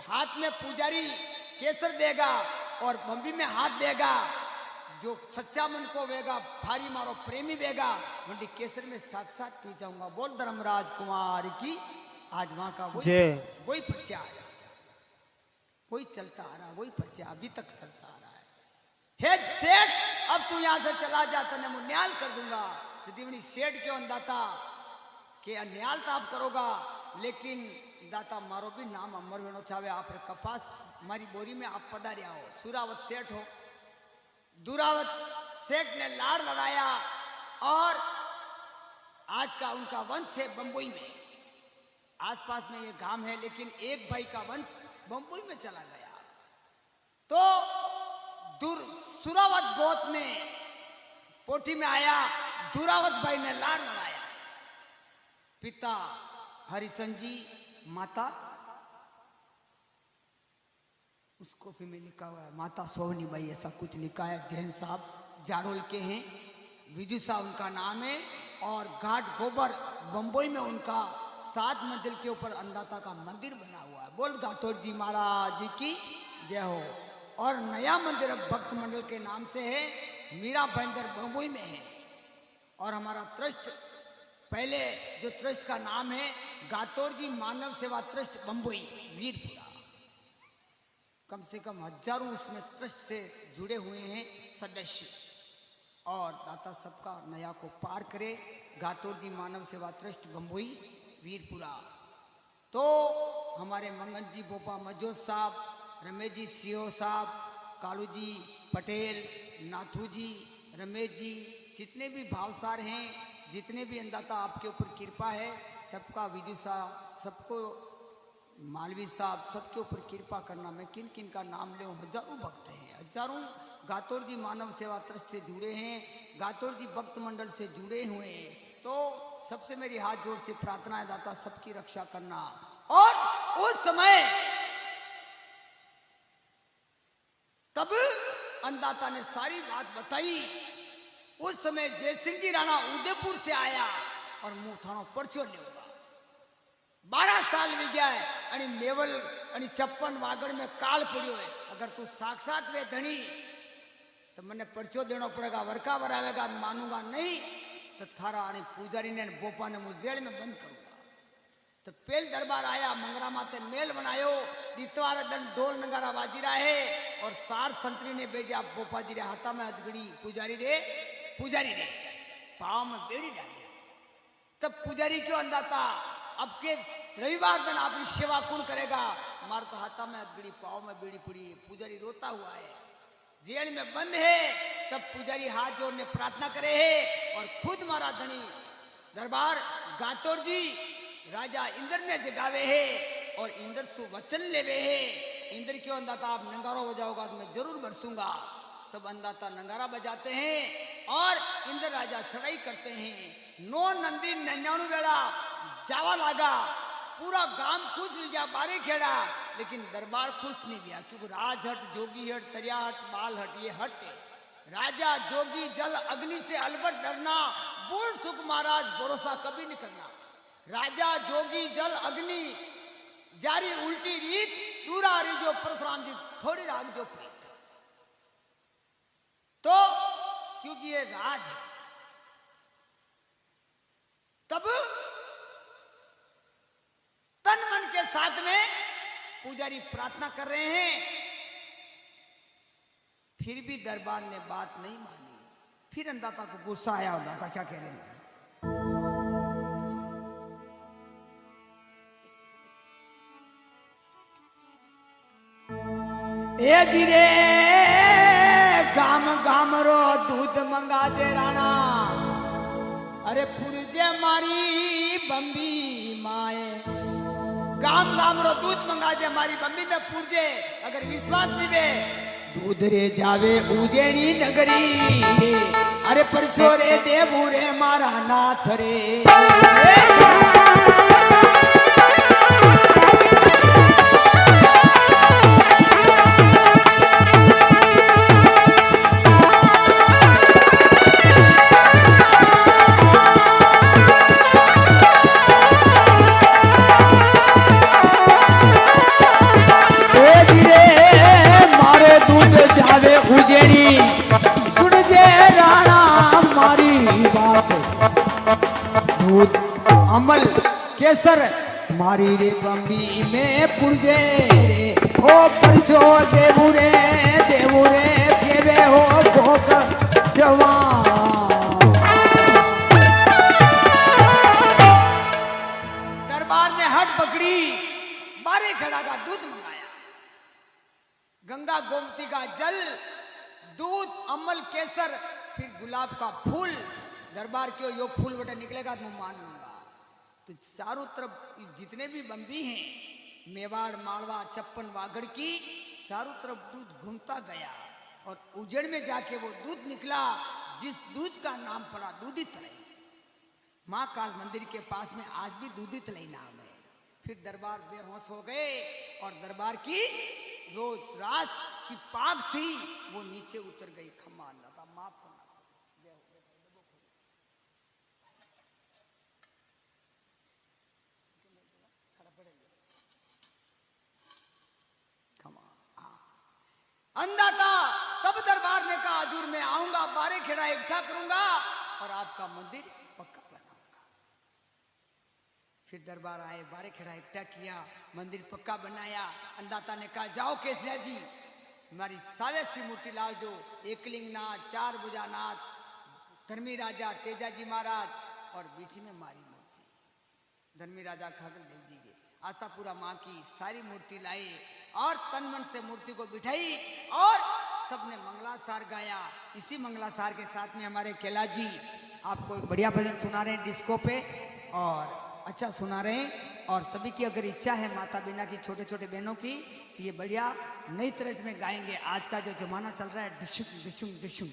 हाथ में पुजारी केसर देगा और बम्बी में हाथ देगा, जो सच्चा मन को वेगा, भारी मारो प्रेमी वेगा, वही केसर में साक्षात पी जाऊंगा। बोल धर्मराज कुंवर की। आज वहां का वही प्रचार, वही चलता आ रहा, वही प्रचार अभी तक चलता आ रहा है। हे सेठ, अब तू यहां से चला जा, तने मैं न्याल कर दूंगा। यदि सेठ क्यों दाता के न्याल तो आप करोगा, लेकिन दाता मारो भी नाम अमर वेणो चाहे, आप कपास मारी बोरी में आप पधारिया हो। सूरावत सेठ हो, दूरावत सेठ ने लाड़ लड़ाया, और आज का उनका वंश है बम्बई में, आसपास में ये गांव है, लेकिन एक भाई का वंश बम्बई में चला गया। तो सुरावत गोत ने पोटी में आया, दूरावत भाई ने लाड़ लड़ाया। पिता हरिशन जी, माता उसको भी में लिखा हुआ है माता सोहनी बाई, ऐसा कुछ लिखा है। जैन साहब जाड़ोल के हैं, विजू साहब उनका नाम है, और घाट गोबर बम्बई में उनका 7 मंजिल के ऊपर अन्नदाता का मंदिर बना हुआ है। बोल गातोर जी महाराज जी की जय हो। और नया मंदिर भक्त मंडल के नाम से है, मीरा बंदर बम्बई में है। और हमारा ट्रस्ट, पहले जो ट्रस्ट का नाम है गातोर जी मानव सेवा ट्रस्ट बम्बई वीरपुरा, कम से कम हजारों उसमें ट्रस्ट से जुड़े हुए हैं सदस्य, और दाता सबका नया को पार करे। गातोर जी मानव सेवा ट्रस्ट बम्बई वीरपुरा। तो हमारे मंगन जी बोपा मजोद साहब, रमेश जी सीओ साहब, कालू जी पटेल, नाथू जी, रमेश जी, जितने भी भावसार हैं, जितने भी अन्नदाता आपके ऊपर कृपा है, सबका विजू साहब, सबको मालवी साहब, सबके ऊपर कृपा करना। मैं किन किन का नाम ले, हजारों भक्त हैं, हजारों गातोर जी मानव सेवा ट्रस्ट से जुड़े हैं, गातोर जी भक्त मंडल से जुड़े हुए हैं। तो सबसे मेरी हाथ जोड़ से प्रार्थना है, दाता सबकी रक्षा करना। और उस समय तब अन्नदाता ने सारी बात बताई। उस समय जयसिंह जी राणा उदयपुर से आया और मुंह थानो परचो लेगा। 12 साल भी गया है, आणि मेवल आणि 56 वागड़ में काल पड़ियो है। अगर तू साक्षात वे धनी तो मैंने पर्चो देना पड़ेगा, वर्का बरावेगा, मानूंगा नहीं तो थारा आने पुजारी ने बोपा ने मुझे जेल में बंद करूंगा। तो पेल दरबार आया, मंगरा माते मेल बनायो, दितवार दिन ढोल नगारा बाजी रहा है और सार संतरी ने भेजा बोपा जी रे हाथा में हथगड़ी पुजारी रे पाँव में बेड़ी डाली। तब पुजारी क्यों अंदाता अब के रविवार दिन आपकी सेवा कौन करेगा, मार तो हाथा में हथगड़ी पाँव में बेड़ी पड़ी है। पुजारी रोता हुआ है, जेल में बंद है। तब पुजारी हाथ जोड़ने प्रार्थना करे है और खुद मारा धनी दरबार गातोर जी राजा इंद्र ने जगावे है और इंद्र सु वचन लेवे है। इंद्र क्यों अंदाता आप नंगारा बजाओगा तो मैं जरूर बरसूंगा। तब अंदाता नंगारा बजाते हैं और इंद्र राजा चढ़ाई करते हैं। 9 नंदी 99 वेला जावा लागा, पूरा गांव खुश हो गया, बारे खेड़ा, लेकिन दरबार खुश नहीं गया क्योंकि राजहट, जोगी हट, तरिया हट, बाल हट, ये हट है। राजा जोगी जल अग्नि से अलबट डरना, बोल सुख महाराज भरोसा कभी नहीं करना। राजा जोगी जल अग्नि जारी उल्टी रीत, दूरा री जो परशुराम जी थोड़ी राग जो प्रीत। तो क्योंकि ये राज है, तब तन मन के साथ में पुजारी प्रार्थना कर रहे हैं, फिर भी दरबार ने बात नहीं मानी। फिर अंदाता को गुस्सा आया, अंदाता क्या कह रहे हैं, ए जीरे गाम गाम रो दूध मंगा जे राणा, अरे पुरजे मारी बम्बी माए। गाम गाम रो दूध मंगा जे मारी बम्बी में पुरजे, अगर विश्वास दिवे दूध रे जावे उजेड़ी नगरी, अरे परसो रे देवू रे मारा नाथ रे। अमल केसर मारी रे बम्बी में पुरजे, ओ परचो देवू रे केवे हो भोग जवान। दरबार ने हट पकड़ी, बारे खड़ा का दूध मंगाया, गंगा गोमती का जल, दूध, अमल केसर, फिर गुलाब का फूल। दरबार क्यों यो फूल बटा निकलेगा तो मैं मान लूंगा। तो चारों तरफ जितने भी बम्बी हैं, मेवाड़, मालवा, चप्पन, वागड़ की चारों तरफ दूध घूमता गया और उजड़ में जाके वो दूध निकला, जिस दूध का नाम पड़ा दूधी तलई। माँ काल मंदिर के पास में आज भी दूधी तलई नाम है। फिर दरबार बेहोश हो गए और दरबार की रोज रात की पाग थी वो नीचे उतर गई। खम्मा लगा, माफ करना। अंदाता तब दरबार ने कहा हजूर मैं आऊंगा, बारे खेड़ा इकट्ठा करूंगा और आपका मंदिर पक्का बनाऊंगा। फिर दरबार आए, बारे खेड़ा इकट्ठा किया, मंदिर पक्का बनाया। अंदाता ने कहा जाओ केसरिया जी हमारी सावेसी मूर्ति लाओ, जो एकलिंग नाथ, 4 भुजा नाथ, धर्मी राजा तेजाजी महाराज और बीच में मारी मूर्ति। धर्मी राजा खाकर दे दीजिए। आशापुरा माँ की सारी मूर्ति लाई और तन मन से मूर्ति को बिठाई और सबने मंगलासार गाया। इसी मंगलासार के साथ में हमारे कैलाश जी आपको एक बढ़िया भजन सुना रहे हैं डिस्को पे, और अच्छा सुना रहे हैं। और सभी की अगर इच्छा है माता बिना की, छोटे छोटे बहनों की, तो ये बढ़िया नई तरज में गाएंगे। आज का जो जमाना चल रहा है डिशुम डिशुम डिशुम।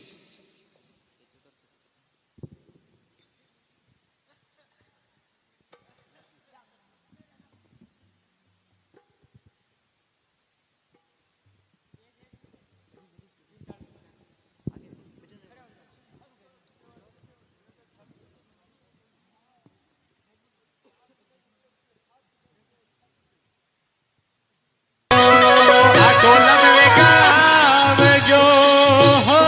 जो हो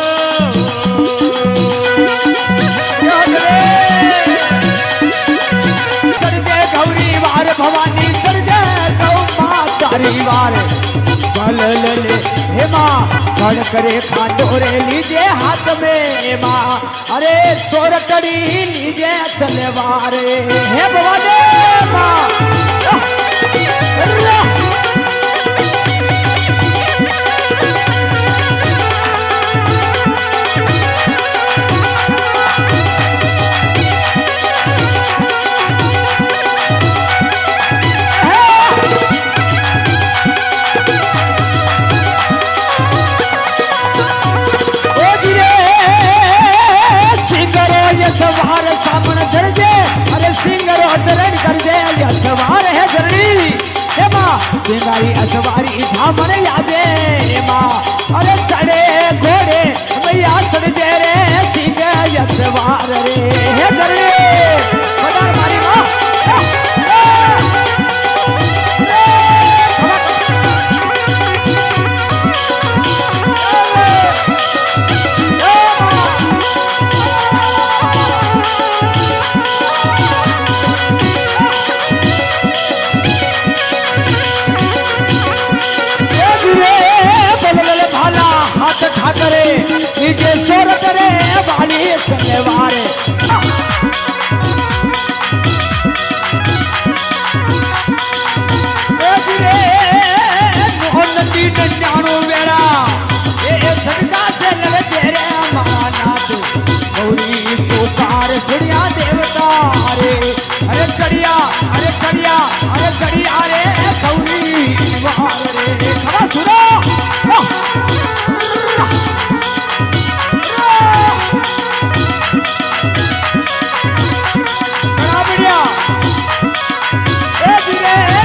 परिवार बल ले हे माँ कड़ करे खाटोरे लीजे हाथ में माँ अरे सोर कड़ी लीजे तलवार हे भवानी माँ सवार सामन दर्जे अरे सिंगरो दरण कर दे या सवार है जरनी हे माँ सिंगारी असवारी सामन यादे माँ अरे चढ़े घोड़े मैया चढ़ दे रे सिंह या सवार रे हे जरनी बदार मारी माँ ठाकरे नीचे सोर करे वाली तलवार नदी जानो बेड़ा ये सदका से लड़ तेरे माना तू गौरी पुकार सुनिया देवता अरे चढ़िया अरे चढ़िया अरे चढ़िया रे गौरी वार रे खबा सुनो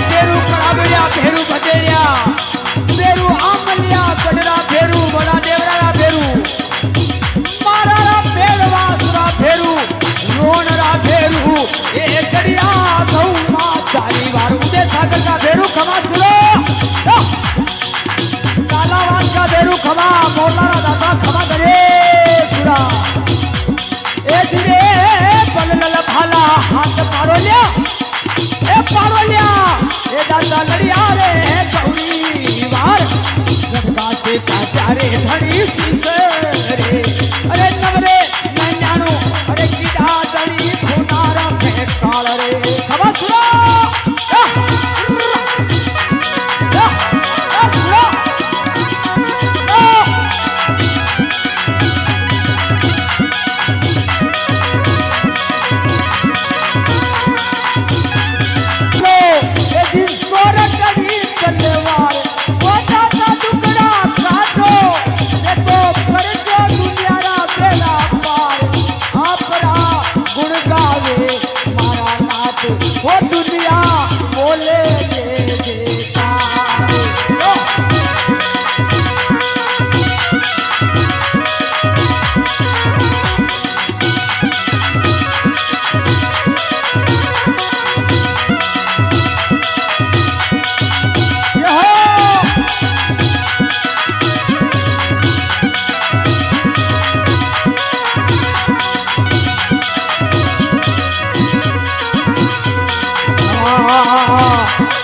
फेरू बदेरिया फेरू आमलिया कटरा फेरू बड़ा देवरा फेरू मारा फेरवा सुरा फेरू रोनरा फेरू ये चढ़िया गौ माँ चारी बार उदय सागर का फेरू खमा सुनो कालावान का फेरू खमा मोलारा दादा खमा करे सुरा ए धीरे बलल भाला हाथ पारो लिया ए दादा लड़िया रे गौरी वार सदका से काचारे धड़ी सीसरे अरे नवरे मैं जानू अरे कीड़ा दड़ी खुनारा के काल रे खबर सुनो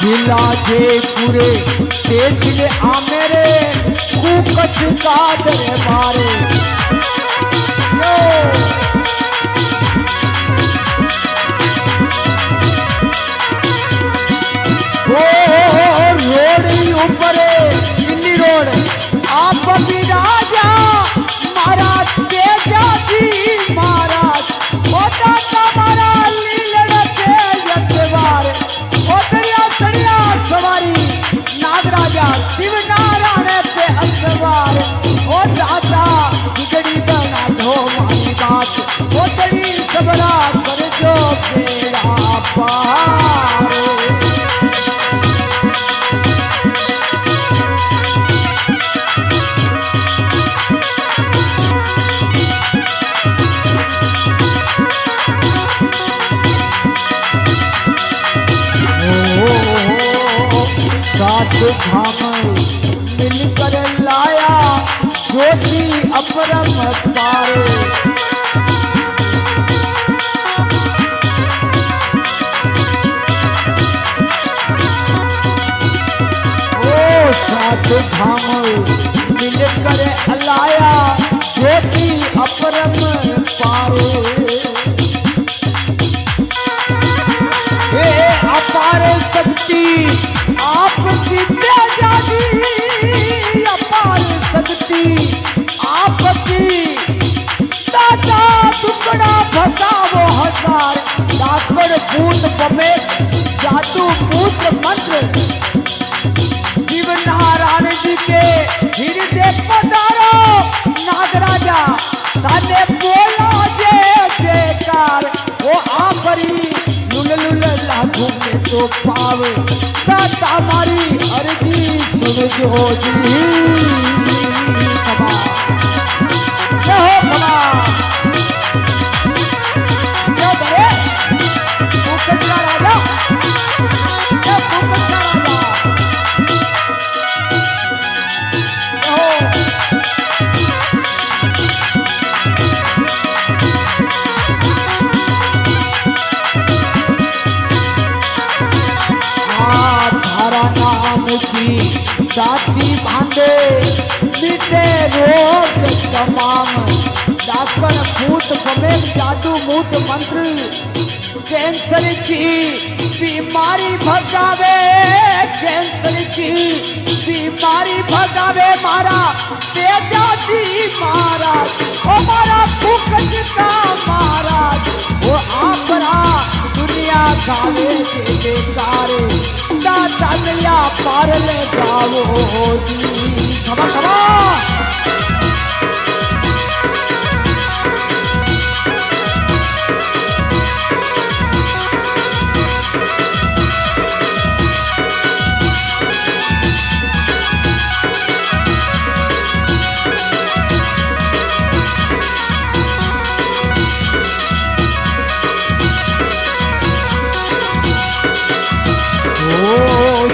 जिला जयपुरे देख ले आ मेरे कूकच का दरबारे रोड ऊपर दिल्ली रोड आप भी राजा महाराज तेजा जी महाराज होता तुम्हारा लीलड़ते यशवार सवारी नागराजा शिव नारायण पे असवार ओ दादा बिगड़ी बना दो मारी बात ओ तेरी सबरा कर जो तेरा पार सात धाम मिलकर लाया ज्योति अपरम पारे सात धाम मिलकर अलाया ज्योति अपरम पाए। हे अपार शक्ति आपकी तेजाजी, अपार शक्ति आपकी दादा टुकड़ा भसावो हजार डाकर भूत बमे जादू भूत मंत्र शिव नारायण जी के हृदय पधारो नागराजा ताने बोला जय जयकार वो आखरी लुल लुल लाखों में तो पावे दाता हमारी अर्जी सुन जो जी दाती भांडे मिटे रोग तमाम डाकर भूत बमे जादू मूत मंत्र कैंसर की बीमारी भगावे, कैंसर की बीमारी भगावे मारा तेजाजी महाराज ओ मारा फूकट का महाराज वो आपरा दुनिया खावे के बेकारे दाता लिया पार ले जाओ जी खबा खबा।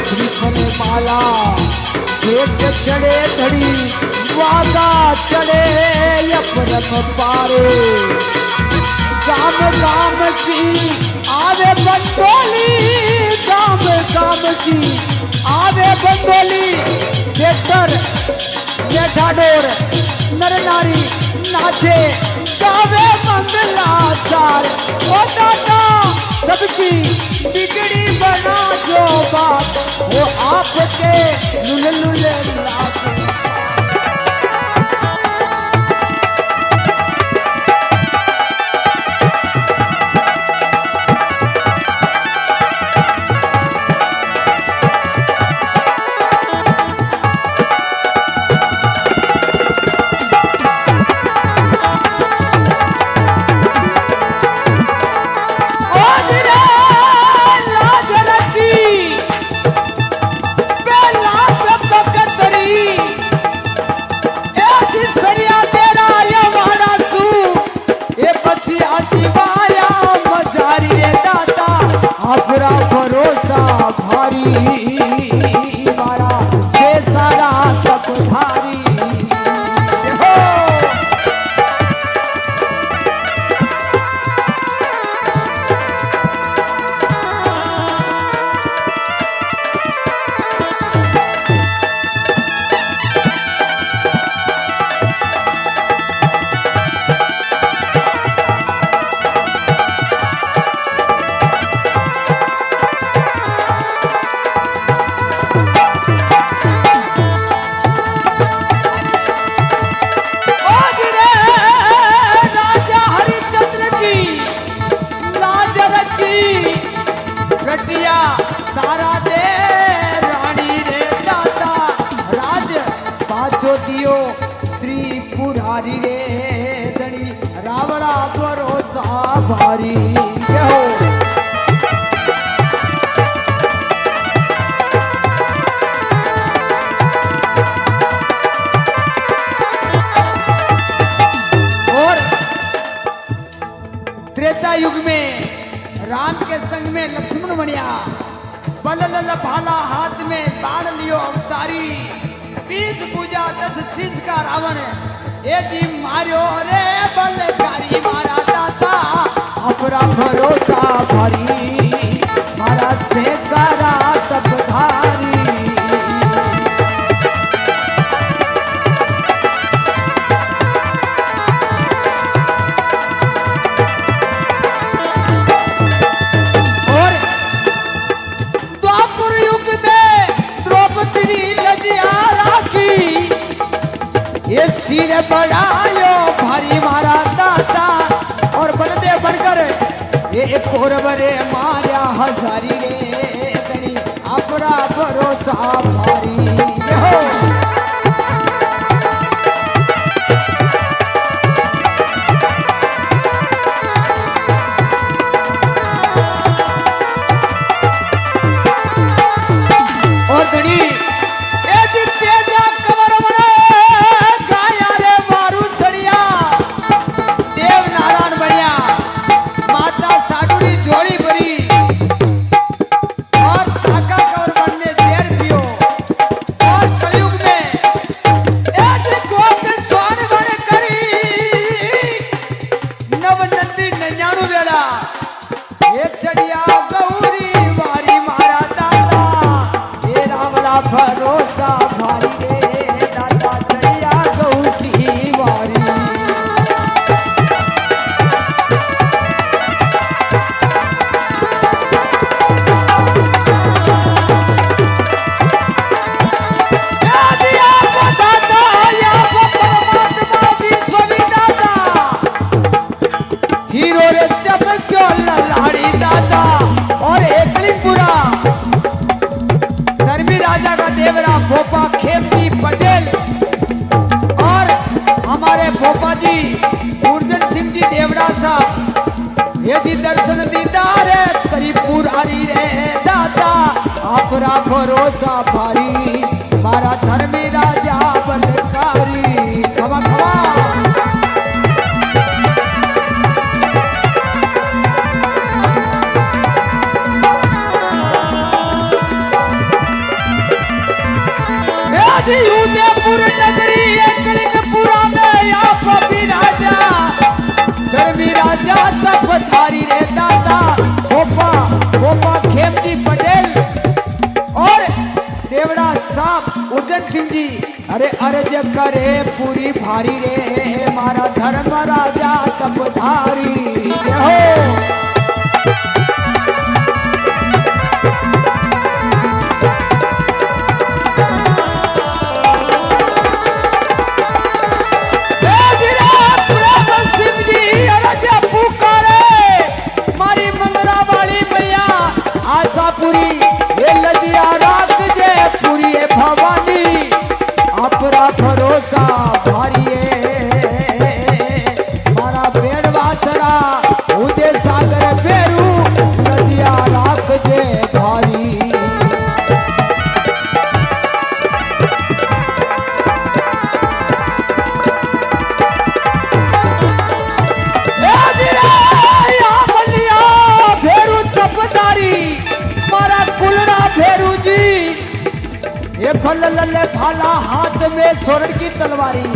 श्रीफल माला एक चढ़े धड़ी वादा चढ़े अपरम पारे गाम गाम की आवे बंदोली, गाम गाम की आवे बंदोली बेटर जेठाडोर नर नारी नाचे गावे मंगलाचार ओ दादा सबकी बिगड़ी बना जो बात वो आपके लुल लुल लाके। त्रिपुरारी रे धनी रावड़ा भरोसा भारी हो। और त्रेता युग में राम के संग में लक्ष्मण बनिया बल भाला हाथ में बाण लियो अवतारी 20 पूजा 10 शीश का रावण ये जी मारियो रे बलकारी मारा दाता अपरा भरोसा भारी मारा से सारा तब धारी। सिर बढ़ायो भारी मारा दाता और बलदेव बनकर ये कोरबरे मारा हजारी रे तनी अपरा भरोसा भारी हो। भरोसा भारी रे दादा चढ़िया गऊ की वारी। हीरो रे जब क्यों ललाड़ी दादा और एकलिपुरा राजा का देवरा भोपा खेमजी पटेल और हमारे भोपा जी गुरजन सिंह जी देवरा साहब यदि दर्शन दीदार है तरी पुरारी रे दाता आपरा भरोसा भारी मारा धर्मी राजा बनकारी खमा खमा। उदयपुर नगरी एकलिंगपुरा में या पपी राजा धर्मी राजा सब धारी रे दादा भोपा खेमजी पटेल और देवड़ा साहब उर्जन सिंह जी अरे अर्ज करे पूरी भारी रे मारा धर्म राजा सब धारी हो। पूरी ये लजिया रात जे पूरी भवानी अपरा भरोसा भारी मारा बेड़वासरा उदय सागर बेरू लजिया रात जे भारी। ये फल लल्ले भाला हाथ में स्वर्ण की तलवारी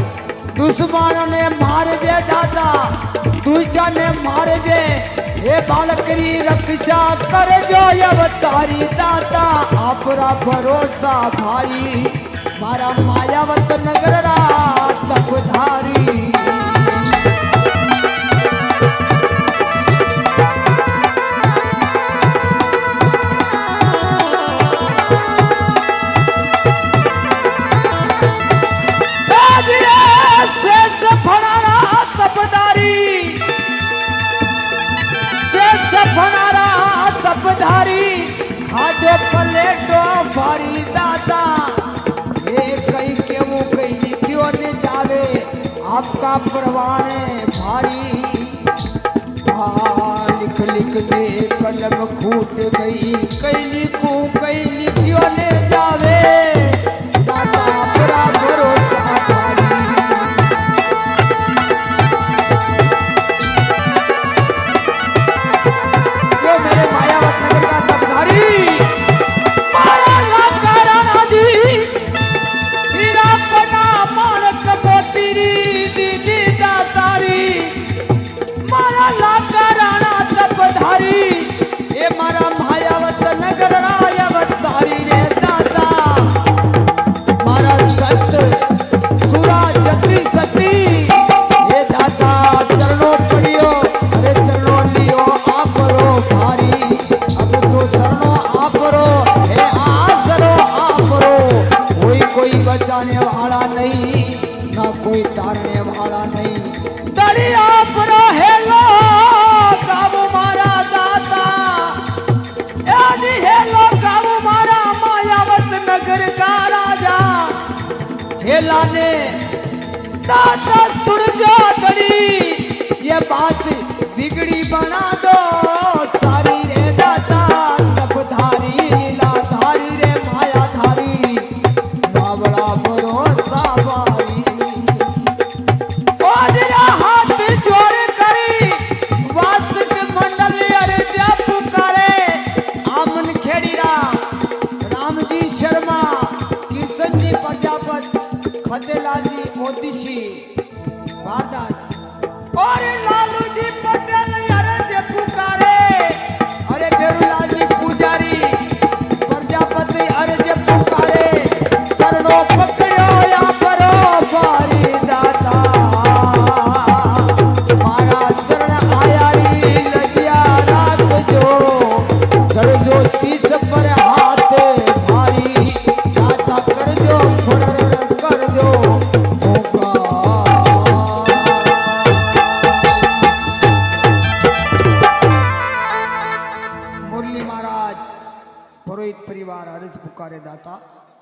दुश्मनों ने मार दे दादा दूजा ने मार दे ये बालकरी रक्षा कर जो अवतारी दादा आपरा भरोसा भारी मारा मायावत नगर सब धारी। खादे पलेटो भारी दादा ये कहीं केवो कहीं क्यों न जावे आपका परवाने भारी। लिख लिख के कलम फूट गई कहीं लिखूं कहीं लिखियो न जावे दादा अपना भरोसा भारी। जो मेरे मायावत नगर का सब भारी कोई तारने वाला नहीं। दरिया पर हेलो गाँव मारा दाता, यानी हेलो गाँव मारा मायावत नगर का राजा। हेला ने दाता सुन जो दड़ी, ये बात बिगड़ी बना दो सारी रे दाता। तपधारी लीलाधारी रे मायाधारी, बाबड़ा भरोसा बारी। ओजरा हाथ जोड़ करी वासक मंडल अर्जा पुकारे। आमन खेड़ीरा रामजी शर्मा, किशन जी प्रजापत, फतेलाल जी मोतीशी भारदास और लालू जी पटेल अर्ज पुकारे। अरे बेरूलाल जी पुजारी प्रजापति अर्ज पुकारे। शरणो पकड़ो या परो बारी दाता, मारा शरण आया री लगिया रात जो। कर जो शीश पर हाथ भारी, दाता कर जो फुर कर जो पुरोहित परिवार अर्ज पुकारे दाता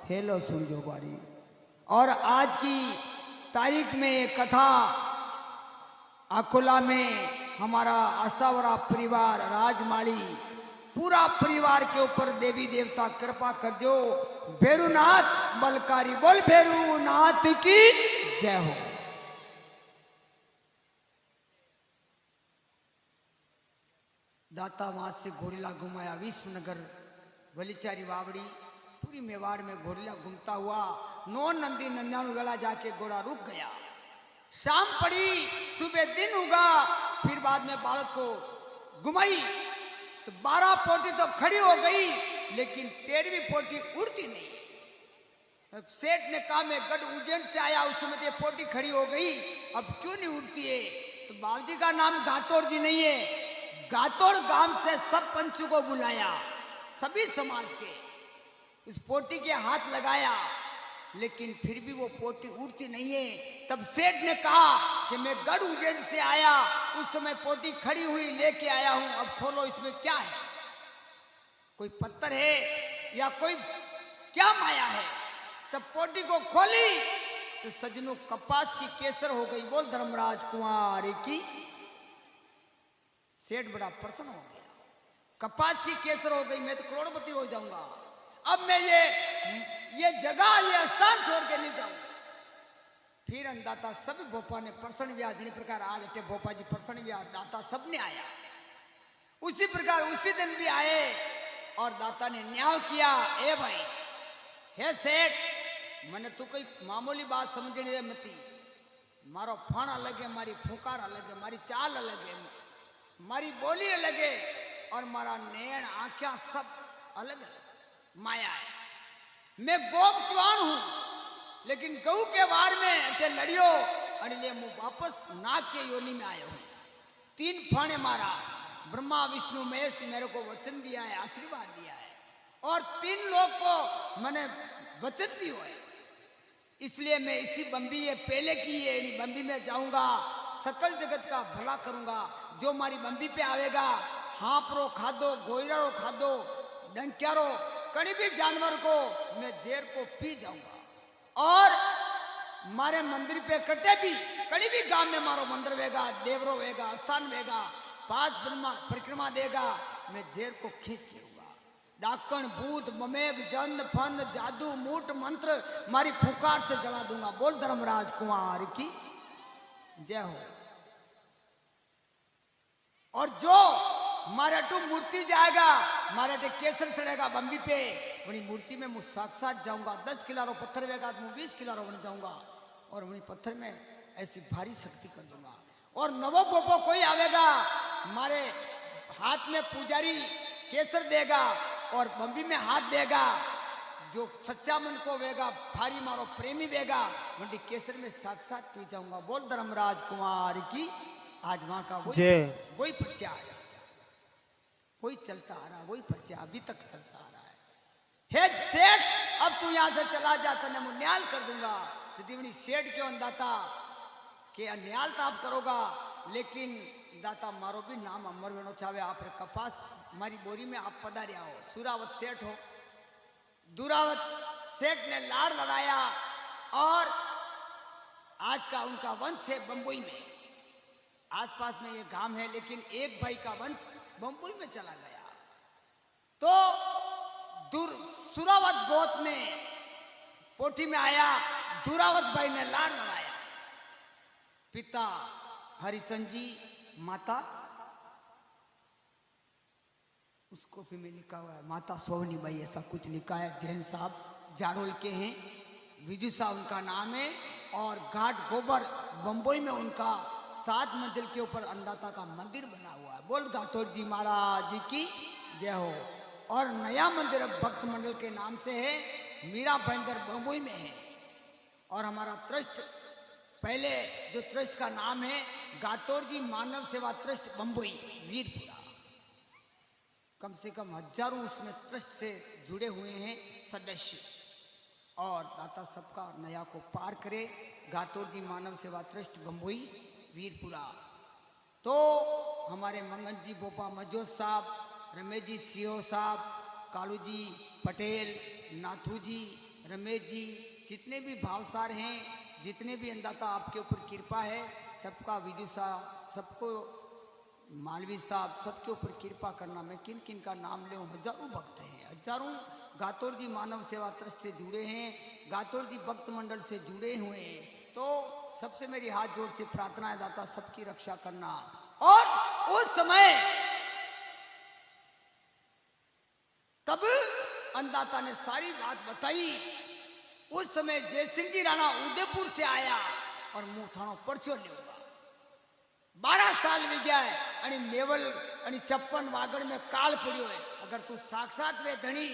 हेलो सुन जो बारी। और आज की तारीख में ये कथा अकोला में हमारा आसावरा परिवार राजमाली पूरा परिवार के ऊपर देवी देवता कृपा कर जो। भैरुनाथ बलकारी बोल भैरुनाथ की जय हो। दाता वहां से घोड़ीला घुमाया विश्वनगर वलीचारी वावड़ी पूरी मेवाड़ में घोड़ीला घूमता हुआ 9 नंदी 99 गला जाके घोड़ा रुक गया। शाम पड़ी, सुबह दिन उगा, फिर बाद में बालक को घुमाई तो 12 पोटी तो खड़ी हो गई, लेकिन 13वीं पोटी उड़ती नहीं। सेठ ने कहा मैं गढ़ उज्जैन से आया, उस समय ये पोटी खड़ी हो गई, अब क्यों नहीं उड़ती है? तो बाबूजी का नाम गातोड़ जी नहीं है। गातोड़ गांव से सब पंचों को बुलाया, सभी समाज के, उस पोटी के हाथ लगाया, लेकिन फिर भी वो पोटी उड़ती नहीं है। तब सेठ ने कहा कि मैं गढ़ उज्जैन से आया, उस समय पोटी खड़ी हुई लेके आया हूं, अब खोलो इसमें क्या है, कोई पत्थर है या कोई क्या माया है? तब पोटी को खोली तो सजनों कपास की केसर हो गई। बोल धर्मराज कुमार की। सेठ बड़ा प्रसन्न हो गया, कपास की केसर हो गई, मैं तो करोड़पति हो जाऊंगा, अब मैं ये जगह ये स्थान छोड़ के नहीं जाऊंगा। फिर अन्नदाता सब भोपा ने प्रसन्न व्या, जिस प्रकार आज अटे भोपा जी प्रसन्न व्या, दाता सब ने आया, उसी प्रकार उसी दिन भी आए और दाता ने न्याय किया। ए भाई हे सेठ, मैंने तू कोई मामूली बात समझने दे मती, मारो फण अलग है, मारी फूकार अलग है, मारी चाल अलग है, मारी बोली अलग है और मारा नैन आंखें सब अलग अलग माया है। मैं गोप चुआन हूं, लेकिन गऊ के वार में अटे लड़ियो अड़िले मुंह वापस नाग के योनि में आया हूं। 3 फाने मारा, ब्रह्मा विष्णु महेश मेरे को वचन दिया है, आशीर्वाद दिया है, और 3 लोग को मैंने वचन दी है। इसलिए मैं इसी बम्बी ये पहले की है बम्बी में जाऊंगा, सकल जगत का भला करूंगा। जो हमारी बम्बी पे आवेगा, हापरो खादो, गोयरो खादो, डंक्यारो, कड़ी भी जानवर को मैं जेर को पी जाऊंगा। और मारे मंदिर पे कटे भी कड़ी भी गांव में मारो मंदिर वेगा, देवरो वेगा, स्थान वेगा, 5 परिक्रमा देगा, मैं जेर को खींच लूंगा। डाकण भूत ममेघ जंद फंद जादू मूट मंत्र मारी फुकार से जला दूंगा। बोल धर्मराज कुमार की जय हो। और जो मारे टू मूर्ति जाएगा, मारे टे केसर सड़ेगा बम्बी पे, वही मूर्ति में मुझ साक्षात जाऊंगा। 10 किलो पत्थर वेगा तो 20 किलो बन जाऊंगा, और वही पत्थर में ऐसी भारी शक्ति कर दूंगा। और नवो पोपो कोई आवेगा, मारे हाथ में पुजारी केसर देगा और बम्बी में हाथ देगा, जो सच्चा मन को वेगा, भारी मारो प्रेमी वेगा, वही केसर में साक्षात पी जाऊंगा। बोल धर्मराज कुमार की। आज वहां का वही प्रचार, वही चलता आ रहा, वही प्रचार अभी तक चलता आ रहा है। हे सेठ, अब तू यहां से चला जा, तने मैं न्याय कर दूंगा। दीवनी सेठ क्यों दाता के अन्याल ताप करोगा, लेकिन दाता मारो भी नाम अमर वेणो चावे। आप कपास मारी बोरी में आप पधारिया हो, सुरावत सेठ हो। दुरावत सेठ ने लाड़ लड़ाया और आज का उनका वंश है बंबई में। आसपास में ये गांव है, लेकिन एक भाई का वंश बंबई में चला गया। तो सुरावत गोत ने पोटी में आया, दुरावत भाई ने लाड़ लड़ाया। पिता हरिशन जी, माता उसको भी में लिखा हुआ है माता सोहनी बाई, ऐसा कुछ लिखा है। जैन साहब जाड़ोल के हैं, विजू साहब उनका नाम है। और घाट गोबर बंबई में उनका 7 मंजिल के ऊपर अन्नदाता का मंदिर बना हुआ है। बोल गाठौर जी महाराज जी की जय हो। और नया मंदिर भक्त मंडल के नाम से है, मीरा भाईंदर बंबई में है। और हमारा ट्रस्ट, पहले जो ट्रस्ट का नाम है गाठौर जी मानव सेवा ट्रस्ट बंबई वीरपुरा। कम से कम हजारों उसमें ट्रस्ट से जुड़े हुए हैं सदस्य। और दाता सबका नया को पार करे। गाठौर जी मानव सेवा ट्रस्ट बंबई वीरपुरा। तो हमारे मंगन जी बोपा मजोद साहब, रमेश जी सीओ साहब, कालू जी पटेल, नाथू जी, रमेश जी, जितने भी भावसार हैं, जितने भी अन्नदाता आपके ऊपर कृपा है, सबका विजू साहब, सबको मालवी साहब, सबके ऊपर कृपा करना। मैं किन किन का नाम ले, हजारों भक्त हैं, हजारों गाठौर जी मानव सेवा ट्रस्ट से जुड़े हैं, गाठौर जी भक्त मंडल से जुड़े हुए हैं। तो सबसे मेरी हाथ जोड़ से प्रार्थना है दाता सबकी रक्षा करना। और उस समय तब अन्नदाता ने सारी बात बताई। उस समय जयसिंह जी राणा उदयपुर से आया और मुंह थाणो परचो लेगा। 12 साल भी गया है आणि मेवल आणि 56 वागड़ में काल पड़ियो है। अगर तू साक्षात वे धनी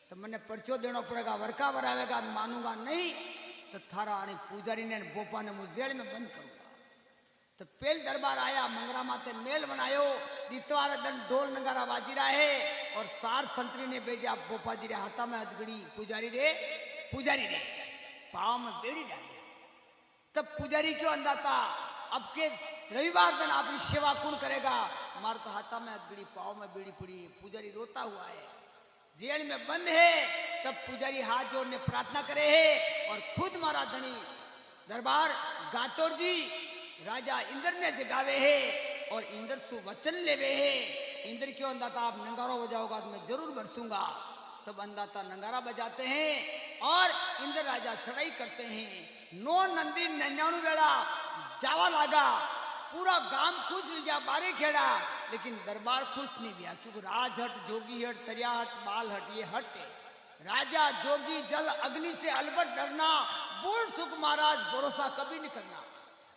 तो मैंने परचो देना पड़ेगा, वरका वरावेगा, मानूंगा नहीं तो थारा आणि पुजारी ने बोपा ने मुझे जेल में बंद करूंगा। तो पेल दरबार आया, मंगरा माते मेल बनायो, दितवार दिन ढोल नगारा बाजी रहा है। और सार संतरी ने भेजा बोपा जी रे हाथा में हथगड़ी, पुजारी रे पाँव में बेड़ी डाली। तब पुजारी क्यों अन्नदाता अब के रविवार दिन आपकी सेवा कौन करेगा? हमारे तो हाथा में हथगड़ी, पाँव में बेड़ी पड़ी है। पुजारी रोता हुआ है, जेल में बंद है। तब पुजारी हाथ जोड़ने प्रार्थना करे है और खुद मारा धनी दरबार गाठौर जी राजा इंद्र ने जगावे है और इंद्र सु वचन लेवे है। इंद्र क्यों अन्नदाता आप नंगारा बजाओगा तो मैं जरूर बरसूंगा। तब अन्नदाता नंगारा बजाते हैं और इंद्र राजा चढ़ाई करते हैं। 9 नंदी 99 वेला जावा लागा। पूरा गांव खुश हो गया, बारे खेड़ा, लेकिन दरबार खुश नहीं हुआ, क्योंकि राजहट, जोगी हट, तरियाहट, बालहट ये हट है। राजा जोगी जल अग्नि से अलबट डरना, बोल सुख महाराज भरोसा कभी नहीं करना।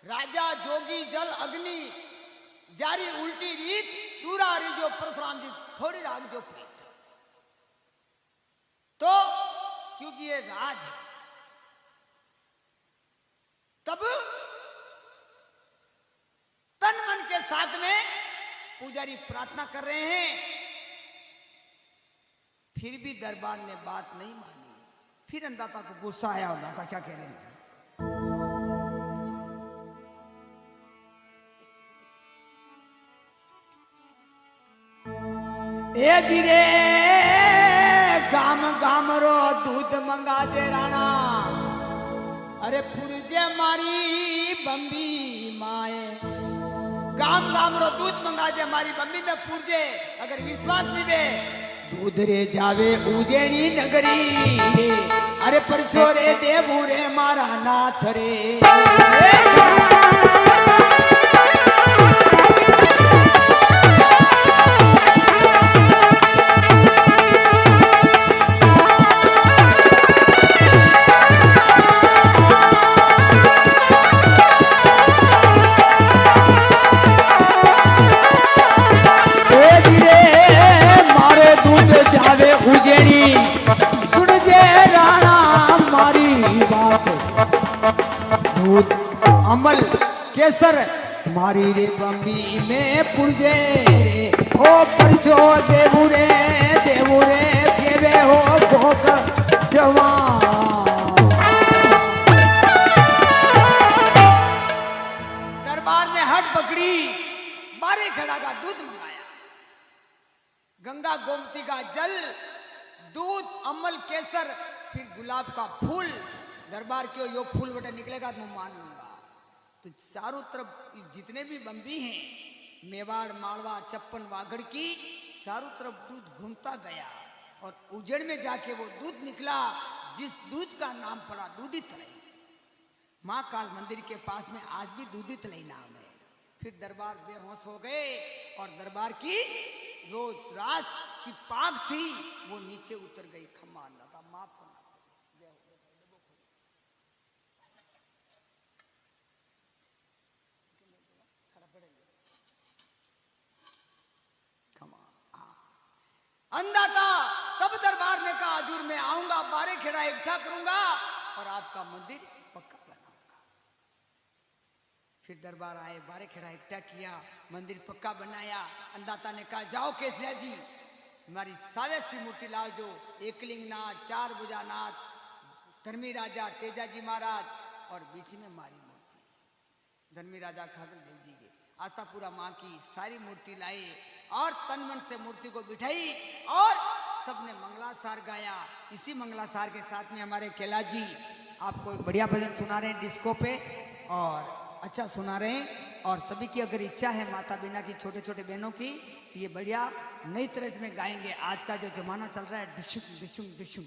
राजा जोगी जल अग्नि जारी उल्टी रीत, दूरा जो परशुराम जी थोड़ी राग जो प्रीत। तो क्योंकि ये राज है, तब तन मन के साथ में पुजारी प्रार्थना कर रहे हैं। फिर भी दरबार ने बात नहीं मानी। फिर अन्नदाता को गुस्सा आया। अन्नदाता क्या कह रहे हैं? ए जीरे गाम गाम रो दूध मंगा जे राणा, अरे पुरजे मारी बम्बी माए। गाम गाम रो दूध मंगा जे मारी बम्बी में पुरजे। अगर विश्वास नहीं वे दूध रे जावे उजेड़ी नगरी, अरे परसो रे देवू रे मारा नाथ रे। अमल केसर मारी रे बम्बी में पुरजे, ओ परचो देवू रे केवे हो भोग जवान। भगवती का जल, दूध, अमल, केसर, फिर गुलाब का फूल। दरबार के यो फूल बटे निकलेगा तो मैं मान लूंगा। तो चारों तरफ जितने भी बम्बी हैं, मेवाड़, मालवा, चप्पन, वागड़ की, चारों तरफ दूध घूमता गया और उजड़ में जाके वो दूध निकला, जिस दूध का नाम पड़ा दूधी तलई। माँ काल मंदिर के पास में आज भी दूधी तलई नाम है। फिर दरबार बेहोश हो गए और दरबार की जो रात की पाग थी वो नीचे उतर गई। खम्मा अल्लाह का माफ करना। अंधा था तब दरबार ने कहा हजूर मैं आऊंगा, बारे खेड़ा इकट्ठा करूंगा और आपका मंदिर पक्का बनाऊंगा। फिर दरबार आए, बारे खेड़ा इकट्ठा किया, मंदिर पक्का बनाया। अंधाता ने कहा जाओ केसरिया जी, हमारी सावेसी मूर्ति लाओ, जो एकलिंगनाथ, चार भुजानाथ, धर्मी राजा, तेजाजी महाराज और बीच में मारी मूर्ति। धर्मी राजा खाकर देव जी के आशापुरा माँ की सारी मूर्ति लाई और तन मन से मूर्ति को बिठाई और सबने मंगलासार गाया। इसी मंगलासार के साथ में हमारे कैलाश जी आपको एक बढ़िया भजन सुना रहे हैं डिस्को पे, और अच्छा सुना रहे हैं। और सभी की अगर इच्छा है माता बिना की, छोटे छोटे बहनों की, तो ये बढ़िया नई तरह में गाएंगे। आज का जो जमाना चल रहा है डिशुम डिशुम डिशुम,